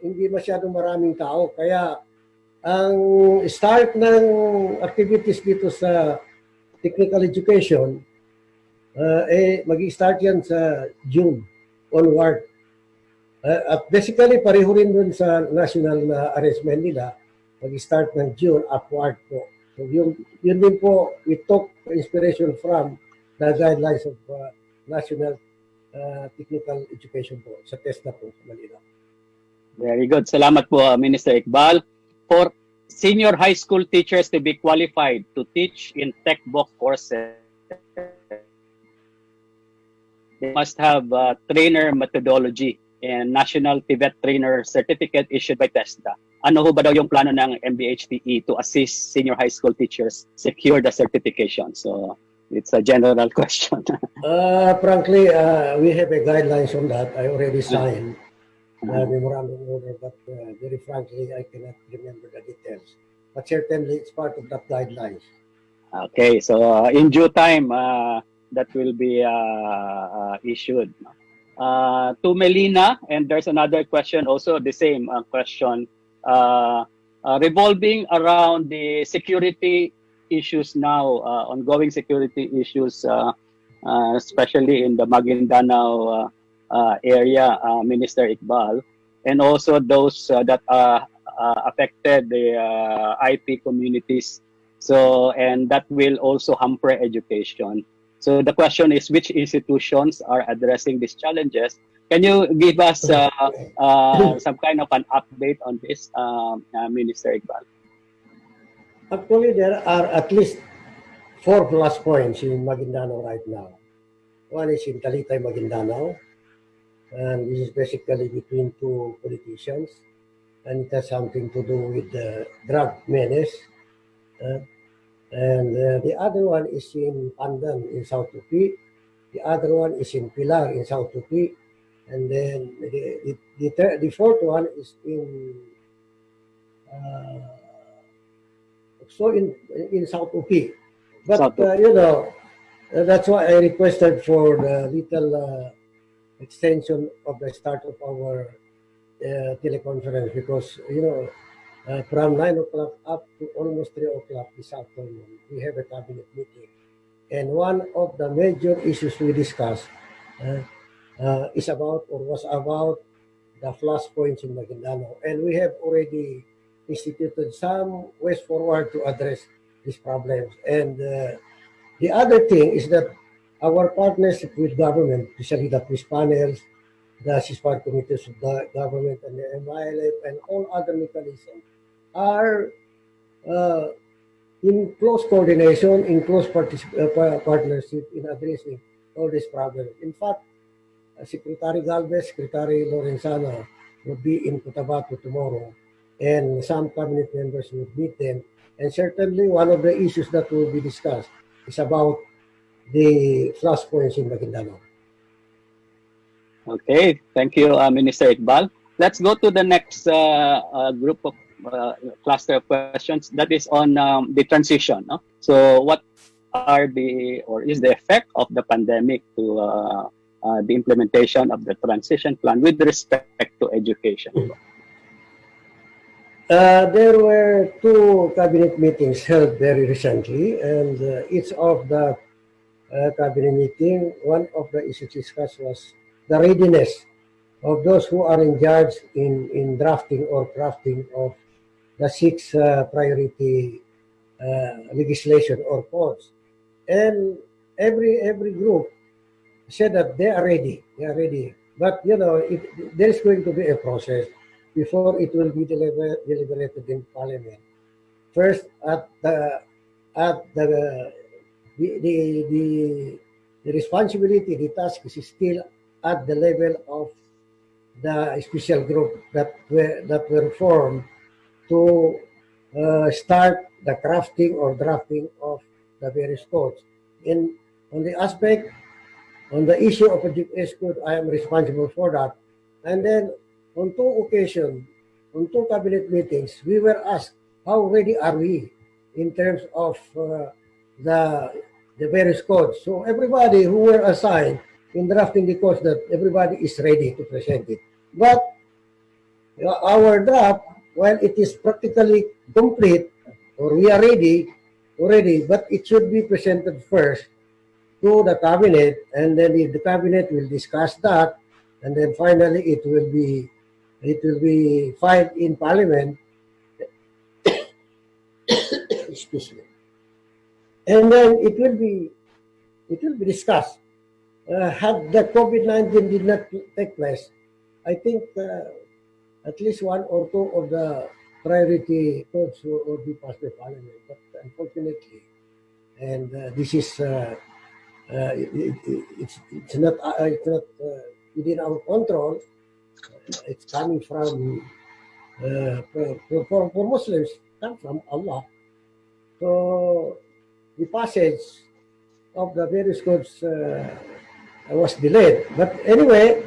hindi masyadong maraming tao. Kaya ang start ng activities dito sa technical education, mag-start yan sa June onward. At basically, pareho rin dun sa national na arrangement nila, mag-start ng June upward po. So yun din po, we took inspiration from the guidelines of National Technical Education po sa TESDA po sa Manila. Very good. Salamat po, Minister Iqbal. For senior high school teachers to be qualified to teach in textbook courses, they must have trainer methodology and National TVET Trainer Certificate issued by TESDA. Ano ho ba daw yung plano ng MBHTE to assist senior high school teachers secure the certification? So, it's a general question. Frankly, we have a guidelines on that. I already signed memorandum order, but very frankly, I cannot remember the details. But certainly, it's part of that guidelines. Okay, so in due time, that will be issued. To Melina, and there's another question also, the same question, revolving around the security issues now, ongoing security issues, especially in the Maguindanao area, Minister Iqbal, and also those that affected the IP communities. So, and that will also hamper education. So the question is, which institutions are addressing these challenges? Can you give us some kind of an update on this, Minister Iqbal? Actually, there are at least 4 plus points in Maguindanao right now. One is in Talitay, Maguindanao, and this is basically between 2 politicians, and it has something to do with the drug menace. And the other one is in Pandan in South Tupi. The other one is in Pilar in South Tupi. And then the fourth one is in South Tupi. But that's why I requested for the little extension of the start of our teleconference, because from 9 o'clock up to almost 3 o'clock this afternoon, we have a cabinet meeting. And one of the major issues we discussed was about the flashpoints in Maguindanao. And we have already instituted some ways forward to address these problems. And the other thing is that our partnership with government, especially the peace panels, the CISPAR committees of the government, and the MILF, and all other mechanisms, are in close coordination, in close partnership in addressing all these problems. In fact, Secretary Galvez, Secretary Lorenzana will be in Cotabato tomorrow, and some cabinet members will meet them. And certainly one of the issues that will be discussed is about the flashpoints in Maguindanao. Okay, thank you, Minister Iqbal. Let's go to the next group of cluster of questions that is on the transition. No? So what are is the effect of the pandemic to the implementation of the transition plan with respect to education? There were two cabinet meetings held very recently, and each of the cabinet meeting, one of the issues discussed was the readiness of those who are in charge in drafting or crafting of the 6 priority legislation or codes. And every group said that they are ready. They are ready. But, you know, there is going to be a process before it will be deliberated in Parliament. First, the responsibility, the task is still at the level of the special group that were formed to start the crafting or drafting of the various codes. And on the issue of education code, I am responsible for that. And then on 2 occasions, on 2 cabinet meetings, we were asked, how ready are we in terms of the various codes? So everybody who were assigned in drafting the codes, that everybody is ready to present it. But our draft, while it is practically complete, or we are ready already, but it should be presented first to the cabinet, and then the cabinet will discuss that, and then finally it will be filed in Parliament. Excuse me. And then it will be discussed. Had the COVID-19 did not take place, I think at least 1 or 2 of the priority codes will be passed by Parliament. But unfortunately, and this is it's not within our control. It's coming from for Muslims, come from Allah. So the passage of the various codes was delayed. But anyway,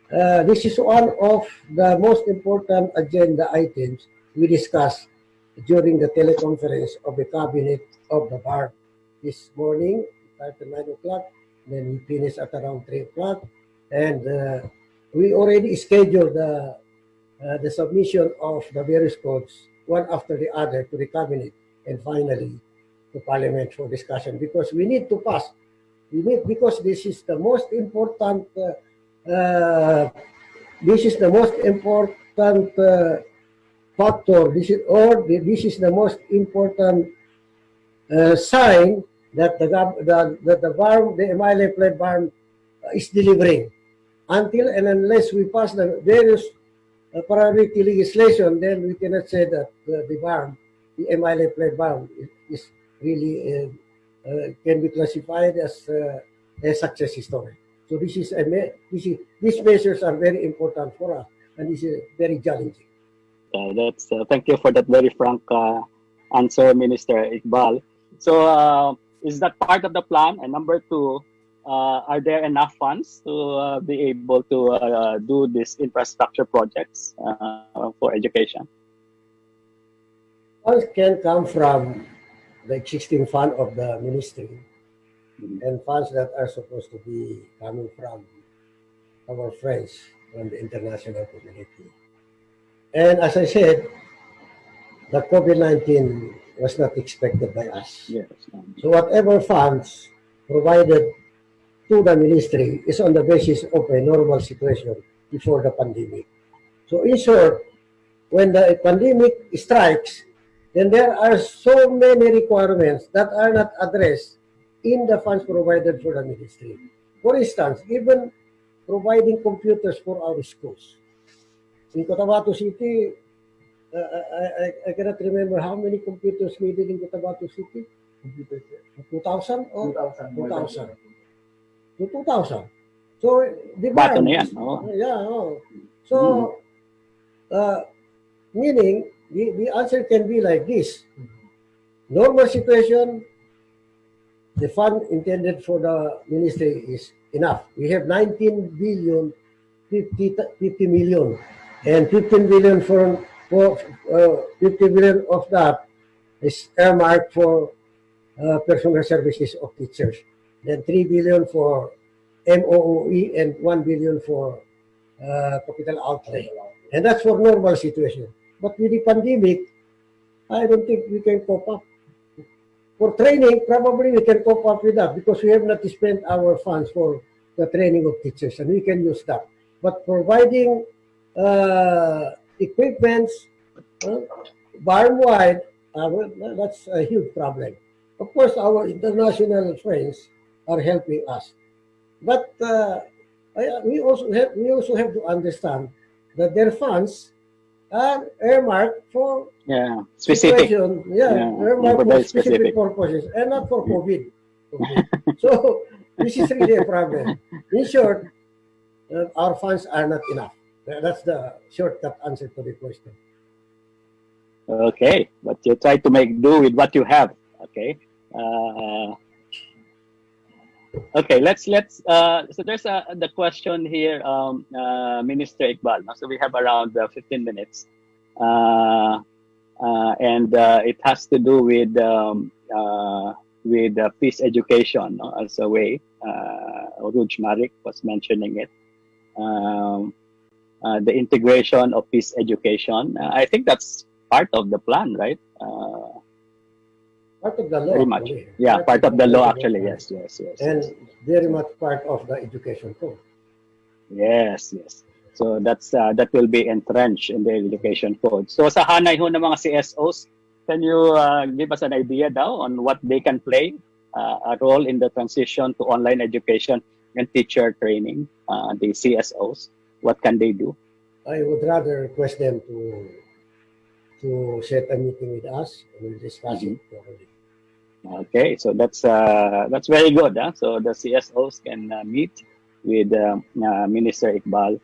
this is one of the most important agenda items we discussed during the teleconference of the cabinet of the bar this morning. Started at 9 o'clock, then we finished at around 3 o'clock, and we already scheduled the submission of the various codes one after the other to the cabinet and finally to Parliament for discussion, because we need to pass. Because this is the most important. This is the most important factor. This is the most important sign that the MILA pledge BARM is delivering. Until and unless we pass the various priority legislation, then we cannot say that the MILA pledge BARM is really can be classified as a success story. So these measures are very important for us, and this is very challenging. Thank you for that very frank answer, Minister Iqbal. So is that part of the plan? And number 2, are there enough funds to be able to do these infrastructure projects for education? Funds can come from the existing fund of the ministry, and funds that are supposed to be coming from our friends from the international community. And as I said, the COVID-19 was not expected by us. Yes. So whatever funds provided to the ministry is on the basis of a normal situation before the pandemic. So in short, when the pandemic strikes, then there are so many requirements that are not addressed in the funds provided for the ministry. For instance, even providing computers for our schools. In Cotabato City, I cannot remember how many computers needed in Cotabato City. 2,000 or 2,000. 2,000. So the Bato na yan. So meaning the answer can be like this. Normal situation, the fund intended for the ministry is enough. We have 19 billion 50 million. And 15 billion for 50 billion of that is earmarked for personal services of teachers. Then 3 billion for MOOE and 1 billion for capital outlay. And that's for normal situation. But with the pandemic, I don't think we can cope up. For training, probably we can cope up with that because we have not spent our funds for the training of teachers and we can use that. But providing equipments barn-wide, that's a huge problem. Of course, our international friends are helping us. But we also have to understand that their funds are earmarked for specific. Earmarked for specific purposes and not for COVID. So this is really a problem. In short, our funds are not enough. That's the shortcut answer to the question. Okay, but you try to make do with what you have. Okay. Okay, let's so there's the question here, Minister Iqbal. So we have around 15 minutes, and it has to do with peace education as a way. Ruj Marik was mentioning it. The integration of peace education. I think that's part of the plan, right? Part of the law. Very much. Yeah, part of the law actually. Yes. And very much part of the education too. Yes. So that's that will be entrenched in the education code. So sa hanay ho ng mga CSOs, can you give us an idea daw on what they can play a role in the transition to online education and teacher training? The CSOs, what can they do? I would rather request them to set a meeting with us and we'll discuss it properly. Okay, so that's very good. So the CSOs can meet with Minister Iqbal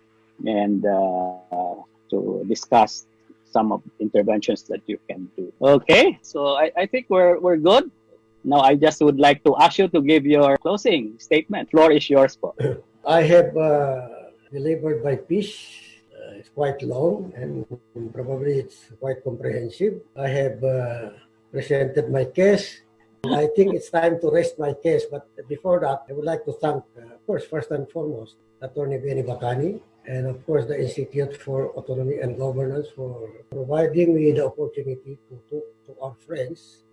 and to discuss some of the interventions that you can do. Okay, so I think we're good. Now I just would like to ask you to give your closing statement. Floor is yours, po. I have delivered my pitch. It's quite long and probably it's quite comprehensive. I have presented my case. I think it's time to rest my case. But before that, I would like to thank, of course, first and foremost, Attorney Benny Bacani, and of course the Institute for Autonomy and Governance for providing me the opportunity to talk to our friends.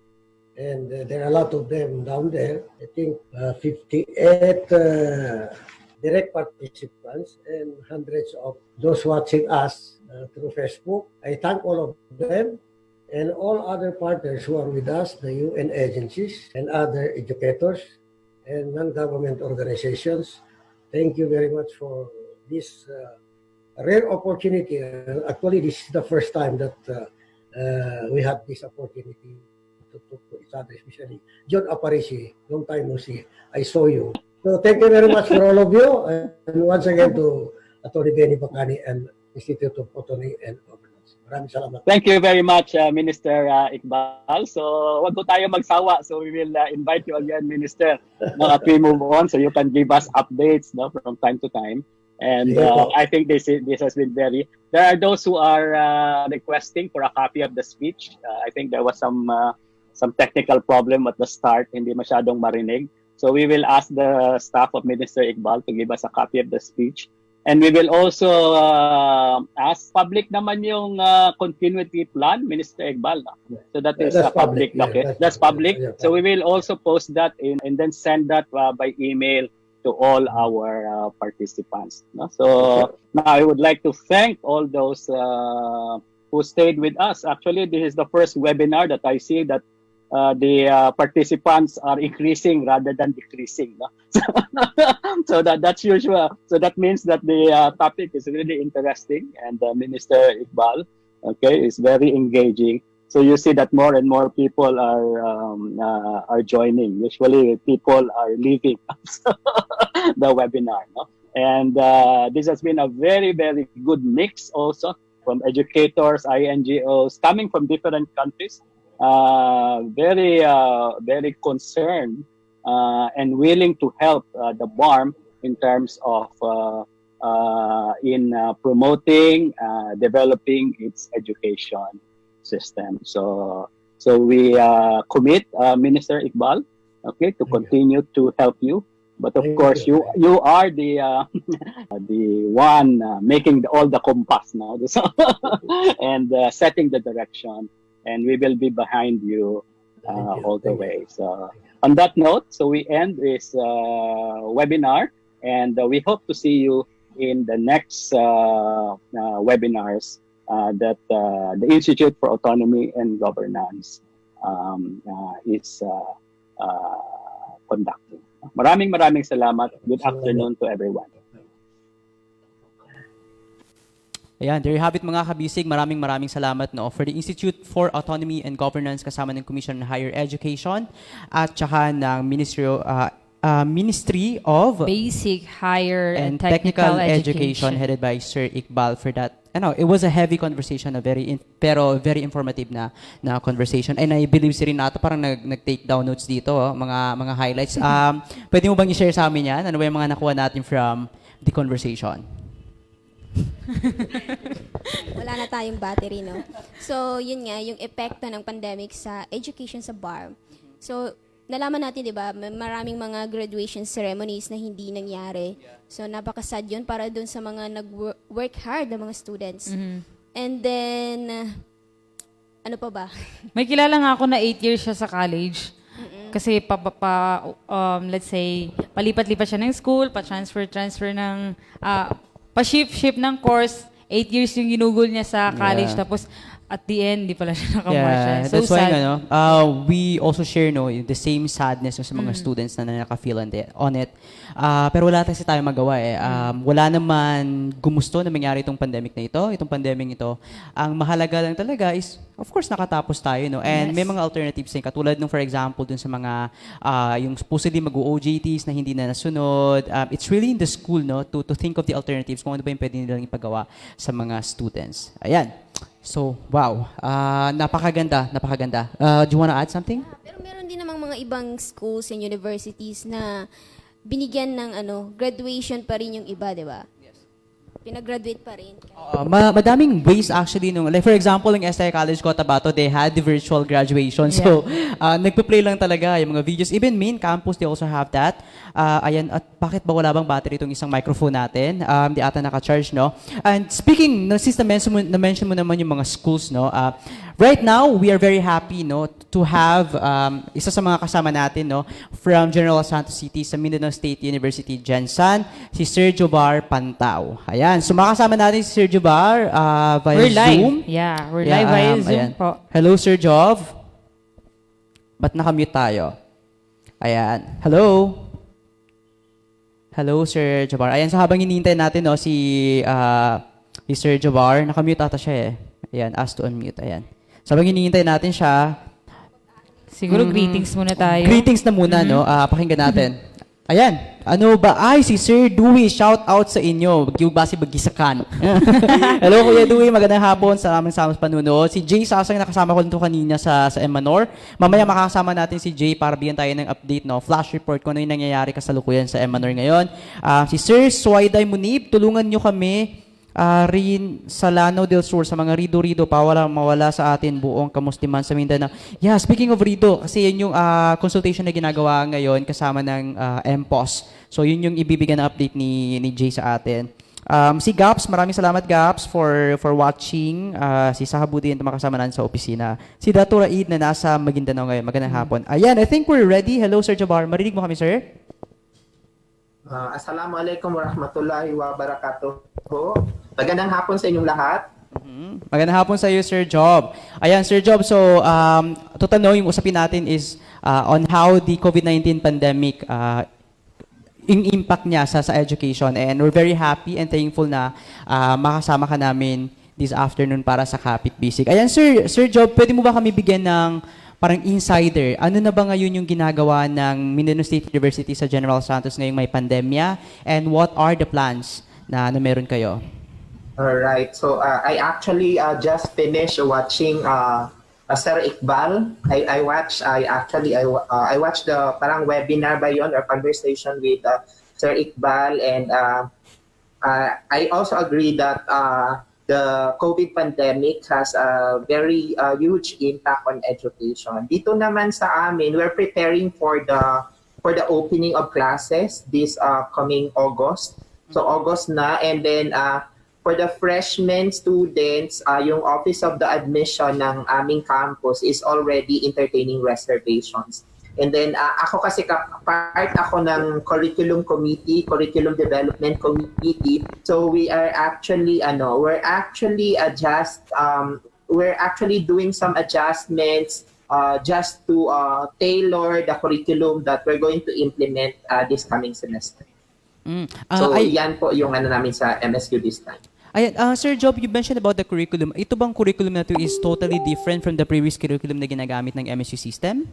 And there are a lot of them down there. I think 58 direct participants and hundreds of those watching us through Facebook. I thank all of them and all other partners who are with us, the UN agencies and other educators and non-government organizations. Thank you very much for this rare opportunity. Actually, this is the first time that we had this opportunity to talk to each other, especially John Aparici. Long time no see. I saw you. So thank you very much for all of you. And once again to Atty. Benny Bacani and Institute of Autonomy and Governance. Maraming salamat. Thank you very much, Minister Iqbal. So wag po tayo magsawa. So we will invite you again, Minister, at we move on so you can give us updates from time to time. And I think this has been very... There are those who are requesting for a copy of the speech. I think there was some technical problem at the start, hindi masyadong marinig. So we will ask the staff of Minister Iqbal to give us a copy of the speech. And we will also ask public naman yung continuity plan, Minister Iqbal. So that is a public document. That's public. So we will also post that and then send that by email to all our participants. So now I would like to thank all those who stayed with us. Actually, this is the first webinar that I see that the participants are increasing rather than decreasing. So that's usual. So that means that the topic is really interesting, and Minister Iqbal, is very engaging. So you see that more and more people are joining. Usually people are leaving the webinar. And this has been a very, very good mix also from educators, INGOs, coming from different countries. Very concerned and willing to help the BARM in terms of in promoting, developing its education system. So we commit, Minister Iqbal, okay, to continue to help you. But of course, you are the the one making all the compass now, and setting the direction, and we will be behind you all the way. So on that note, so we end this webinar, and we hope to see you in the next webinars that the Institute for Autonomy and Governance is conducting. Maraming salamat. Good afternoon to everyone. Ayan, there you have it mga kabisig. Maraming salamat no for the Institute for Autonomy and Governance kasama ng Commission on Higher Education at saka ng Ministry of Basic, Higher, and Technical Education headed by Sir Iqbal for that. It was a heavy conversation, pero very informative na conversation. And I believe si Renato parang nag-take down notes dito, mga highlights. Pwede mo bang i-share sa amin yan? Ano ba yung mga nakuha natin from the conversation? Wala na tayong battery, no? So, yun nga, yung epekto ng pandemic sa education sa BAR. So, nalaman natin, di ba, maraming mga graduation ceremonies na hindi nangyari. So, napakasad yun para dun sa mga nag-work hard na mga students. And then, ano pa ba? May kilala nga ako na 8 years siya sa college. Kasi let's say, palipat-lipat siya ng school, pa-transfer ng, pa-shift ng course. 8 years yung ginugol niya sa college. Tapos, at the end, di pala siya nakamarcha. So that's why sad. we also share the same sadness sa mga students na naka-feel on it. Pero wala kasi tayo magawa eh. Wala naman gumusto na mangyari itong pandemic na ito, itong pandemic ito. Ang mahalaga lang talaga is, of course, nakatapos tayo. No? And may mga alternatives din. Katulad nung, for example, dun sa mga, yung supposedly mag-OJTs na hindi na nasunod. It's really in the school to think of the alternatives kung ano ba yung pwede nilang ipagawa sa mga students. Ayan. So, wow. Napakaganda. Do you wanna add something? Pero meron din namang mga ibang schools and universities na binigyan ng graduation pa rin yung iba, di ba? Pinag-graduate pa rin. Madaming ways actually. Like for example, yung SI College Cotabato, they had the virtual graduation. So, nagpa-play lang talaga yung mga videos. Even main campus, they also have that. Ayan, at bakit ba wala bang battery itong isang microphone natin? Di ata naka-charge, no? And speaking, since na-mention mo naman yung mga schools, no? Right now, we are very happy, no, to have isa sa mga kasama natin, no, from General Santos City sa Mindanao State University, Jensan, si Sir Jobar Pantao. Ayan, so makasama natin si Sir Jobar via Zoom. We're live via Zoom po. Hello, Sir Jov. Ba't nakamute tayo? Ayan. Hello, Sir Jobar. Ayan, so habang hinihintay natin, no, si Sir Jobar, nakamute ata siya eh. Ayan, ask to unmute. Ayan. So habang hinihintay natin siya, siguro greetings muna tayo. Greetings na muna, no? Pakinggan natin. Ayan. Ano ba? Ay, si Sir Dewey, shout out sa inyo. Basi bagisakan. Hello, Kuya Dewey. Magandang hapon. Salamat sa panunood. Si Jay Sasang nakasama ko nito kanina sa Emanor. Mamaya makakasama natin si Jay para bigyan tayo ng update, no? Flash report kung ano yung nangyayari kasalukuyan sa Emanor ngayon. Si Sir Swaiday Munib, tulungan nyo kami rin sa Lanao del Sur, sa mga rido-rido pa mawala sa atin buong kamusliman sa Mindanao. Yeah, speaking of rido, kasi yun yung consultation na ginagawa ngayon kasama ng MPOS. So yun yung ibibigay na update ni Jay sa atin. Si Gaps, maraming salamat Gaps for watching. Si Sahabudin na makasama natin sa opisina. Si Dato Raid na nasa Maguindanao ngayon. Magandang hapon. Ayan, I think we're ready. Hello Sir Jabar, marinig mo kami sir? Assalamualaikum warahmatullahi wabarakatuh. Magandang hapon sa inyong lahat. Magandang hapon sa iyo, Sir Job. Ayan, Sir Job, so total no, yung usapin natin is on how the COVID-19 pandemic yung impact niya sa education. And we're very happy and thankful na makasama ka namin this afternoon para sa KAPIT Bisig. Ayan, Sir Job, pwede mo ba kami bigyan ng parang insider? Ano na ba ngayon yung ginagawa ng Mindanao State University sa General Santos ngayong may pandemya? And what are the plans na meron kayo? Alright, so I actually just finished watching Sir Iqbal. I watched the parang webinar ba yun or conversation with Sir Iqbal, and I also agree that the COVID pandemic has a very huge impact on education. Dito naman sa amin, we're preparing for the opening of classes this coming August. So August na, and then for the freshman students, yung Office of the Admission ng aming campus is already entertaining reservations. And then ako kasi part ako ng curriculum committee, curriculum development committee. So we are actually we're actually doing some adjustments just to tailor the curriculum that we're going to implement this coming semester. So yan po yung namin sa MSU this time. Ayan, Sir Job, you mentioned about the curriculum. Ito bang curriculum na to is totally different from the previous curriculum na ginagamit ng MSU system?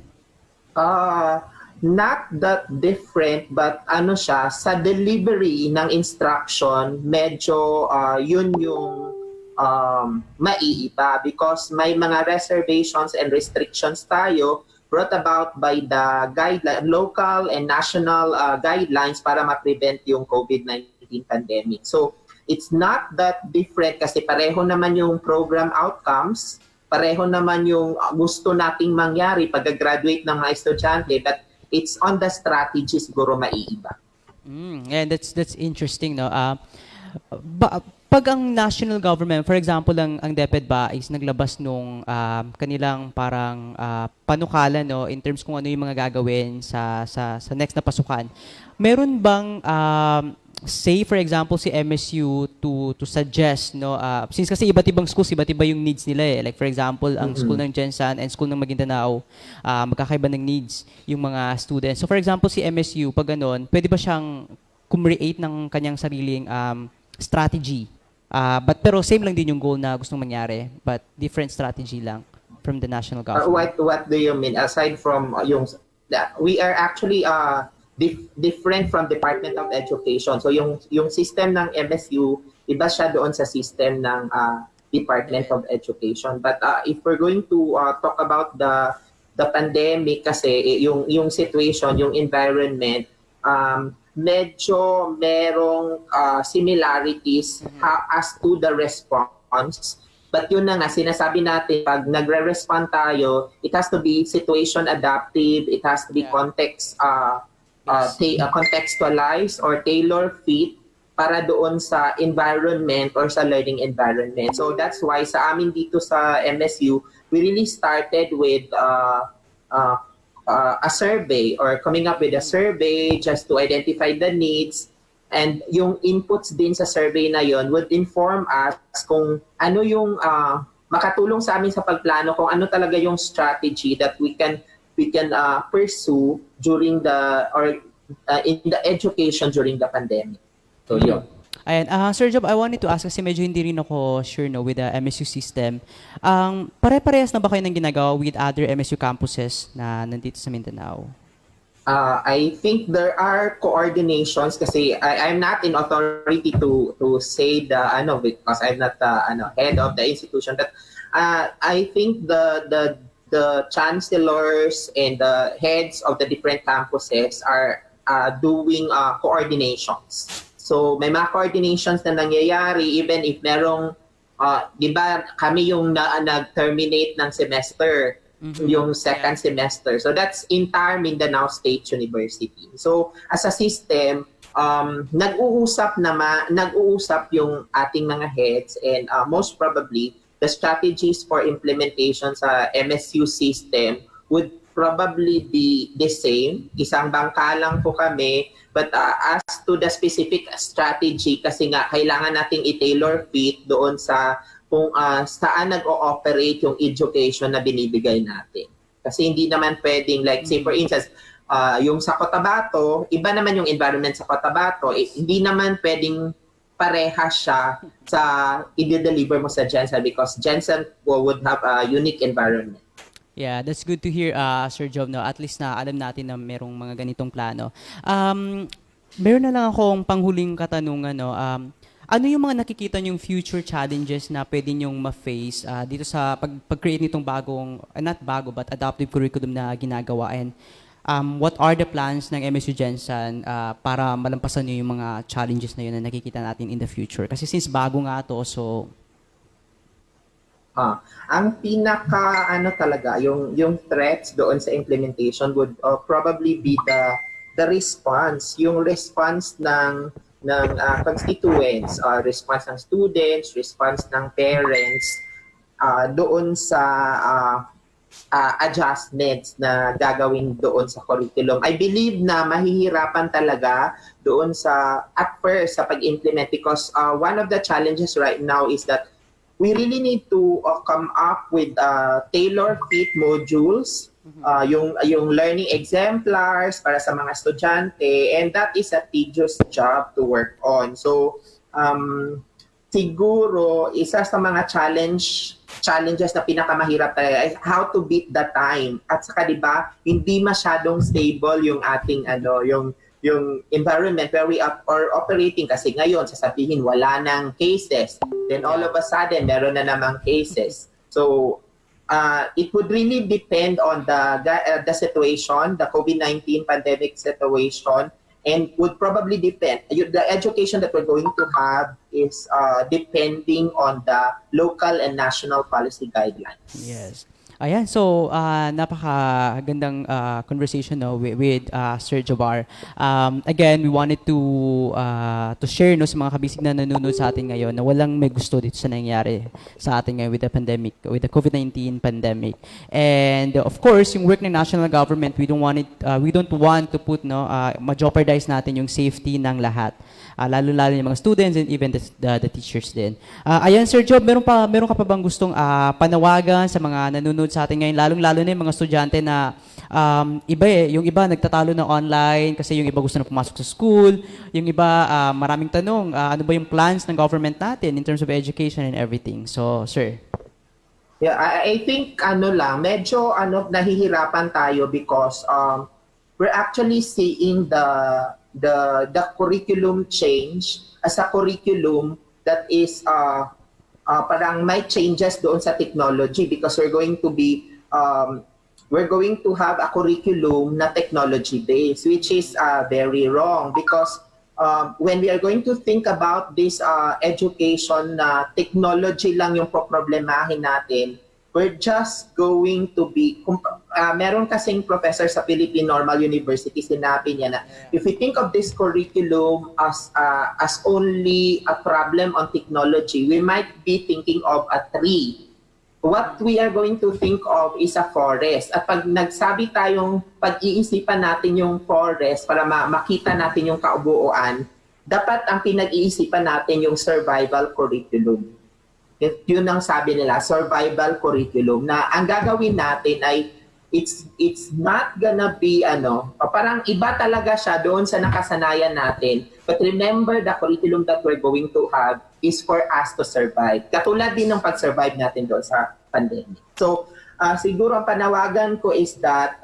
Not that different, but siya, sa delivery ng instruction, medyo yun yung maiiba because may mga reservations and restrictions tayo brought about by the local and national guidelines para ma-prevent yung COVID-19 pandemic. So, it's not that different kasi pareho naman yung program outcomes, pareho naman yung gusto nating mangyari pag-graduate ng mga estudyante, but it's on the strategy siguro maiiba. And that's interesting, no? Pag ang national government, for example, ang DepEd ba is naglabas nung kanilang parang panukala, no, in terms kung ano yung mga gagawin sa next na pasukan, meron bang say, for example, si MSU to suggest, no, since kasi iba't ibang schools, iba't iba yung needs nila eh. Like for example, ang school ng Jensan and school ng Maguindanao, magkakaiba ng needs yung mga students. So for example, si MSU, pag ganun, pwede ba siyang create ng kanyang sariling strategy? Pero same lang din yung goal na gustong mangyari, but different strategy lang from the national government. What do you mean? Aside from we are actually different from Department of Education. So yung system ng MSU, iba siya doon sa system ng Department of Education. But if we're going to talk about the pandemic kasi yung situation, yung environment, medyo merong similarities as to the response. But yun na nga, sinasabi natin, pag nagre-respond tayo, it has to be situation adaptive, it has to be contextualized or tailor-fit para doon sa environment or sa learning environment. So that's why sa amin dito sa MSU, we really started with a survey or coming up with a survey just to identify the needs, and yung inputs din sa survey na yon would inform us kung ano yung makatulong sa amin sa pagplano, kung ano talaga yung strategy that we can pursue during in the education during the pandemic. So yun. Ayan, Sir Job, I wanted to ask kasi medyo hindi rin ako sure with the MSU system. Pare-parehas na ba kayo ng ginagawa with other MSU campuses na nandito sa Mindanao? I think there are coordinations kasi I'm not in authority to say because I'm not head of the institution, but I think the chancellors and the heads of the different campuses are doing coordinations. So may mga coordinations na nangyayari even if merong, di ba kami yung nag-terminate ng semester, yung second semester. So that's entire Mindanao State University. So as a system, nag-uusap yung ating mga heads, and most probably the strategies for implementation sa MSU system would probably be the same. Isang bangka lang po kami, but as to the specific strategy, kasi nga kailangan nating i-tailor fit doon sa kung saan nag-ooperate yung education na binibigay natin. Kasi hindi naman pwedeng, like say for instance, yung sa Cotabato, iba naman yung environment sa Cotabato, hindi naman pwedeng pareha siya sa i-deliver mo sa Jensen because Jensen would have a unique environment. Yeah, that's good to hear, Sir Job. No? At least na alam natin na merong mga ganitong plano. Meron na lang akong panghuling katanungan. No? Ano yung mga nakikita niyong future challenges na pwede niyong ma-face dito sa pag-create nitong bagong, not bago, but adaptive curriculum na ginagawa? And what are the plans ng MSU Gensan para malampasan nyo yung mga challenges na yun na nakikita natin in the future? Kasi since bago nga to, so... Ang pinaka talaga yung threats doon sa implementation would probably be the response, yung response ng constituents, response ng students, response ng parents doon sa adjustments na gagawin doon sa curriculum. I believe na mahihirapan talaga doon at first sa pag-implement because one of the challenges right now is that we really need to come up with tailor-fit modules, yung learning exemplars para sa mga estudyante, and that is a tedious job to work on. So, siguro, isa sa mga challenges na pinakamahirap talaga is how to beat the time. At saka, di ba, hindi masyadong stable yung ating, yung environment where we are operating kasi ngayon sasabihin wala nang cases, then all of a sudden meron na namang cases. So it would really depend on the situation, the COVID-19 pandemic situation, and would probably depend. The education that we're going to have is depending on the local and national policy guidelines. Yes. Ayan, so napakagandang conversation with Sir Jabbar. Again, we wanted to share sa mga kabisig na nanonood sa atin ngayon na walang may gusto dito sa nangyayari sa atin ngayon with the pandemic, with the COVID-19 pandemic. And of course, yung work ng national government, we don't want to put ma-jeopardize natin yung safety ng lahat. Lalo-lalo yung mga students and even the teachers din. Ayan, Sir Job, meron ka pa bang gustong panawagan sa mga nanonood sa atin ngayon, lalong-lalo na yung mga estudyante na yung iba nagtatalo na online kasi yung iba gusto na pumasok sa school, yung iba maraming tanong, ano ba yung plans ng government natin in terms of education and everything. So, Sir. Yeah, I think medyo nahihirapan tayo because we're actually seeing the curriculum change as a curriculum that is parang may changes doon sa technology because we're going to have a curriculum na technology based, which is very wrong because when we are going to think about this education na technology lang yung problemahin natin, we're just going to be meron kasing professor sa Philippine Normal University, sinabi niya na if we think of this curriculum as only a problem on technology, we might be thinking of a tree. What we are going to think of is a forest. At pag nagsabi tayong pag-iisipan natin yung forest para makita natin yung kaubuuan, dapat ang pinag-iisipan natin yung survival curriculum. Yun ang sabi nila, survival curriculum, na ang gagawin natin ay it's not gonna be parang iba talaga siya doon sa nakasanayan natin. But remember, the curriculum that we're going to have is for us to survive. Katulad din ng pag-survive natin doon sa pandemic. So, siguro ang panawagan ko is that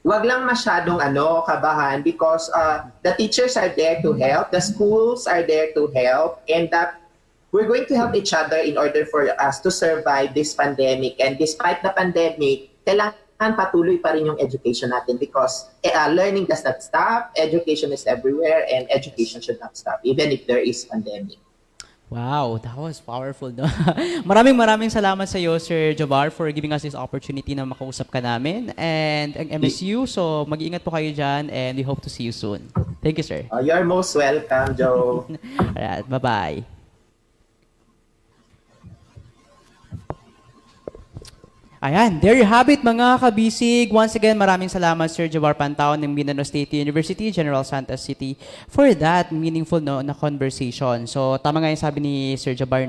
wag lang masyadong kabahan because the teachers are there to help, the schools are there to help, and that we're going to help each other in order for us to survive this pandemic. And despite the pandemic, kailangan patuloy pa rin yung education natin because learning does not stop, education is everywhere, and education should not stop, even if there is pandemic. Wow, that was powerful, no? Maraming salamat sa iyo, Sir Jabbar, for giving us this opportunity na makausap ka namin. And ang MSU, so mag-iingat po kayo dyan, and we hope to see you soon. Thank you, sir. You're most welcome, Joe. Alright, bye-bye. Ayan, there you have it mga kabisig. Once again, maraming salamat Sir Jabbar Pantao ng Mindanao State University, General Santos City for that meaningful na conversation. So, tama nga yung sabi ni Sir Jabbar,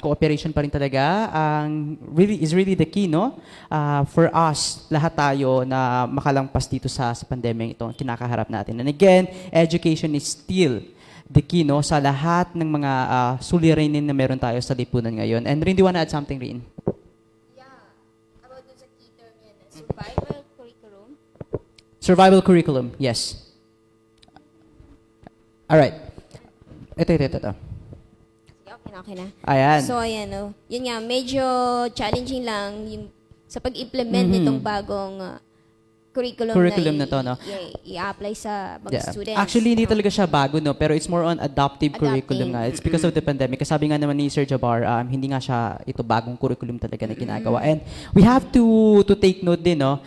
cooperation pa rin talaga is really the key, for us, lahat tayo na makalampas dito sa pandemic ito, kinakaharap natin. And again, education is still the key, sa lahat ng mga suliranin na meron tayo sa lipunan ngayon. And Rin, do you wanna add something, Rin? Survival curriculum? Survival curriculum, yes. Alright. Ito. Okay na. Ayan. So, ayan, yun nga, medyo challenging lang yung sa pag-implement nitong bagong curriculum na to, no? I-apply sa mga students. Actually, hindi talaga siya bago, no? Pero it's more on adaptive curriculum nga. It's because of the pandemic. Kasi sabi nga naman ni Sir Jabbar, hindi nga siya ito bagong curriculum talaga na ginagawa. And we have to take note din, no?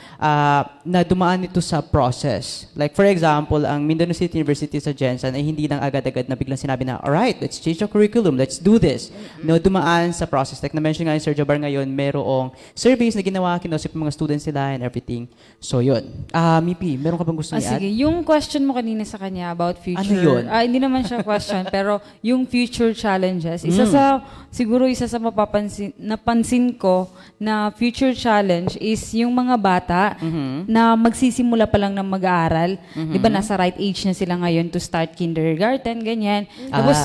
Na dumaan ito sa process. Like for example, ang Mindanao State University sa Jensen ay hindi lang agad-agad na biglang sinabi na, alright, let's change the curriculum, let's do this. No, dumaan sa process. Like na-mention nga ni Sir Jabbar ngayon, merong surveys na ginawa, kinausap mga students nila and everything. So, yun. Mipi, meron ka bang gusto i-add? Sige, yung question mo kanina sa kanya about future. Ano yun? Hindi naman siya question, pero yung future challenges. Siguro isa sa napansin ko na future challenge is yung mga bata na magsisimula pa lang ng mag-aaral. Di ba, nasa right age na sila ngayon to start kindergarten, ganyan. Tapos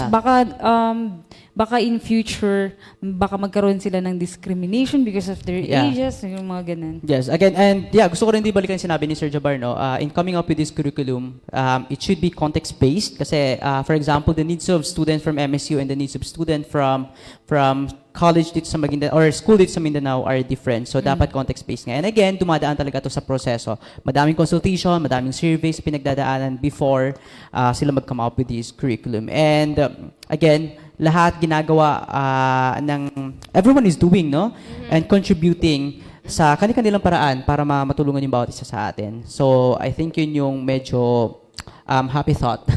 baka in future, baka magkaroon sila ng discrimination because of their ages, yung mga ganun. Yes, again, and gusto ko rin di balikan sinabi ni Sir Jabbar, no? In coming up with this curriculum, it should be context-based kasi, for example, the needs of students from MSU and the needs of student from college dito sa Maguindanao or school dito sa Mindanao are different. So, dapat context-based nga. And again, dumadaan talaga ito sa proseso. Madaming consultation, madaming surveys pinagdadaanan before sila mag-come up with this curriculum. And again, lahat ginagawa everyone is doing, no? And contributing sa kanilang paraan para matulungan yung bawat isa sa atin. So, I think yun yung medyo happy thought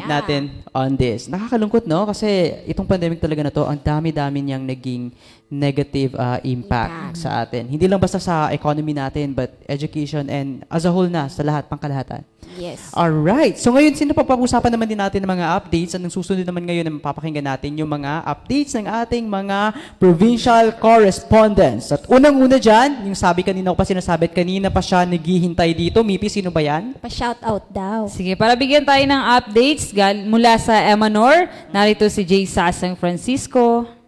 natin on this. Nakakalungkot, no? Kasi itong pandemic talaga na to, ang dami-dami niyang naging negative impact sa atin. Hindi lang basta sa economy natin, but education and as a whole na, sa lahat, pangkalahatan. Yes. Alright. So ngayon, sino pag-usapan naman din natin ng mga updates? Anong susunod naman ngayon na mapapakinggan natin yung mga updates ng ating mga provincial correspondents. At unang-una dyan, yung sabi kanina ko pa sinasabi at kanina pa siya naghihintay dito. Mipi, sino ba yan? Pa-shoutout daw. Sige, para bigyan tayo ng updates mula sa Emanor, narito si Jay Sasang Francisco.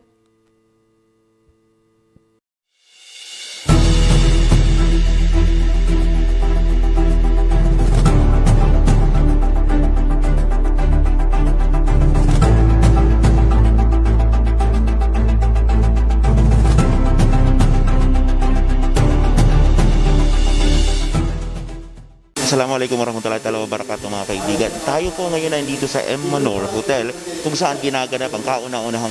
Assalamualaikum warahmatullahi wabarakatuh mga kaibigan. Tayo po ngayon ay dito sa Manor Hotel kung saan ginaganap ang kauna-unahang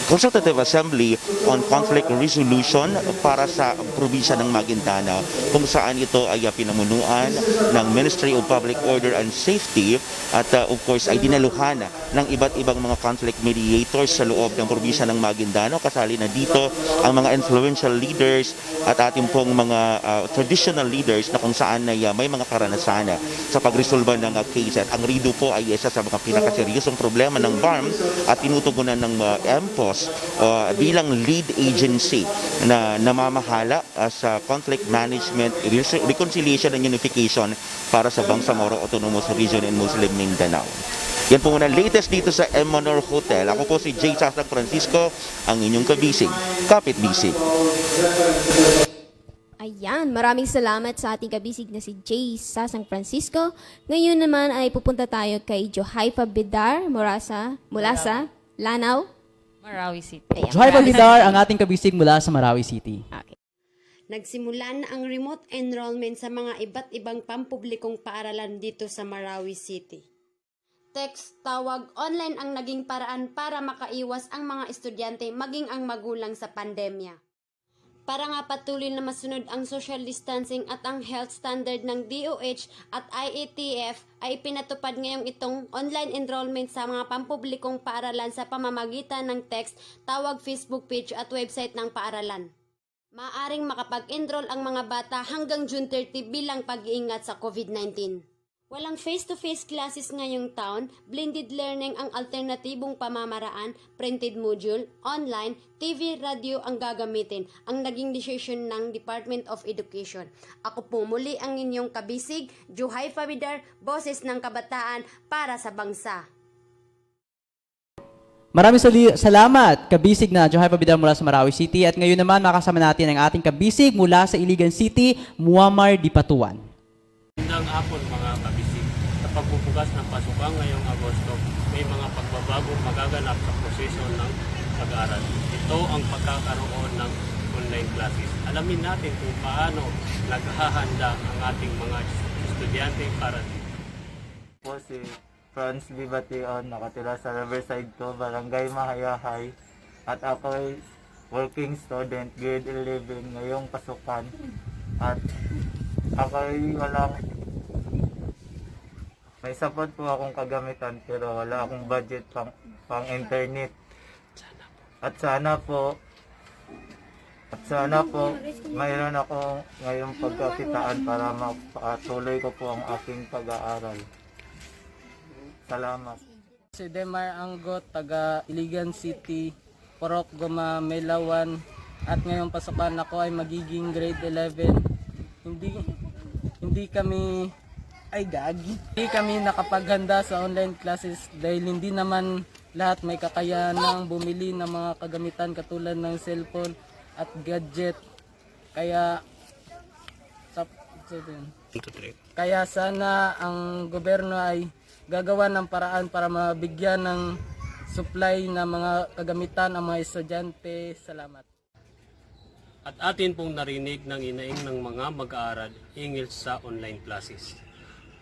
consultative assembly on conflict resolution para sa probinsya ng Maguindanao, kung saan ito ay pinamunuan ng Ministry of Public Order and Safety at of course ay dinaluhan ng iba't ibang mga conflict mediators sa loob ng probinsya ng Maguindanao. Kasali na dito ang mga influential leaders at ating pong mga traditional leaders na kung saan ay may mga karanasan sa pagresolba ng case. At ang RIDO po ay isa sa mga pinakaseryosong problema ng BARM at tinutugunan ng MPOS bilang lead agency na namamahala sa conflict management, reconciliation and unification para sa Bangsamoro Autonomous Region in Muslim Mindanao. Yan po muna latest dito sa Manor Hotel. Ako po si Jay Sasang Francisco, ang inyong kabisig, Kapit Bisig. Ayan, maraming salamat sa ating kabisig na si Jay Sasang Francisco. Ngayon naman ay pupunta tayo kay Johaifa Bidar mula sa Lanao, Marawi City. Johaifa Bidar, ang ating kabisig mula sa Marawi City. Okay. Nagsimulan ang remote enrollment sa mga iba't ibang pampublikong paaralan dito sa Marawi City. Text, tawag, online ang naging paraan para makaiwas ang mga estudyante maging ang magulang sa pandemya. Para nga patuloy na masunod ang social distancing at ang health standard ng DOH at IATF ay pinatupad ngayong itong online enrollment sa mga pampublikong paaralan sa pamamagitan ng text, tawag, Facebook page at website ng paaralan. Maaring makapag-enroll ang mga bata hanggang June 30 bilang pag-iingat sa COVID-19. Walang face-to-face classes ngayong taon, blended learning ang alternatibong pamamaraan, printed module, online, TV, radio ang gagamitin, ang naging decision ng Department of Education. Ako po muli ang inyong kabisig, Johaifa Bidar, boses ng kabataan para sa bangsa. Maraming salamat, kabisig na Johaifa Bidar mula sa Marawi City. At ngayon naman makasama natin ang ating kabisig mula sa Iligan City, Muammar Dipatuan. Magandang hapon mga kabisig. Sa pagbubukas ng pasukan ngayong Agosto, may mga pagbabago magaganap sa proseso ng pag-aaral. Ito ang pagkakaroon ng online classes. Alamin natin kung paano naghahanda ang ating mga estudyante para dito. Po si Franz Libation, nakatira sa Riverside 2, Barangay Mahayahay. At ako ay working student, grade 11, ngayong pasukan. At ako ay may support po akong kagamitan pero wala akong budget pang internet. At sana po mayroon ako ngayong pagkakitaan para mapatuloy ko po ang aking pag-aaral. Salamat. Si Demar Anggot, taga Iligan City, Porok, Goma, Melawan. At ngayong pasukan ako ay magiging grade 11. Hindi kami nakapaghanda sa online classes dahil hindi naman lahat may kakayanang bumili ng mga kagamitan katulad ng cellphone at gadget. Kaya sana ang gobyerno ay gagawa ng paraan para mabigyan ng supply ng mga kagamitan ang mga estudyante. Salamat. At atin pong narinig ng inaing ng mga mag-aaral hinggil sa online classes.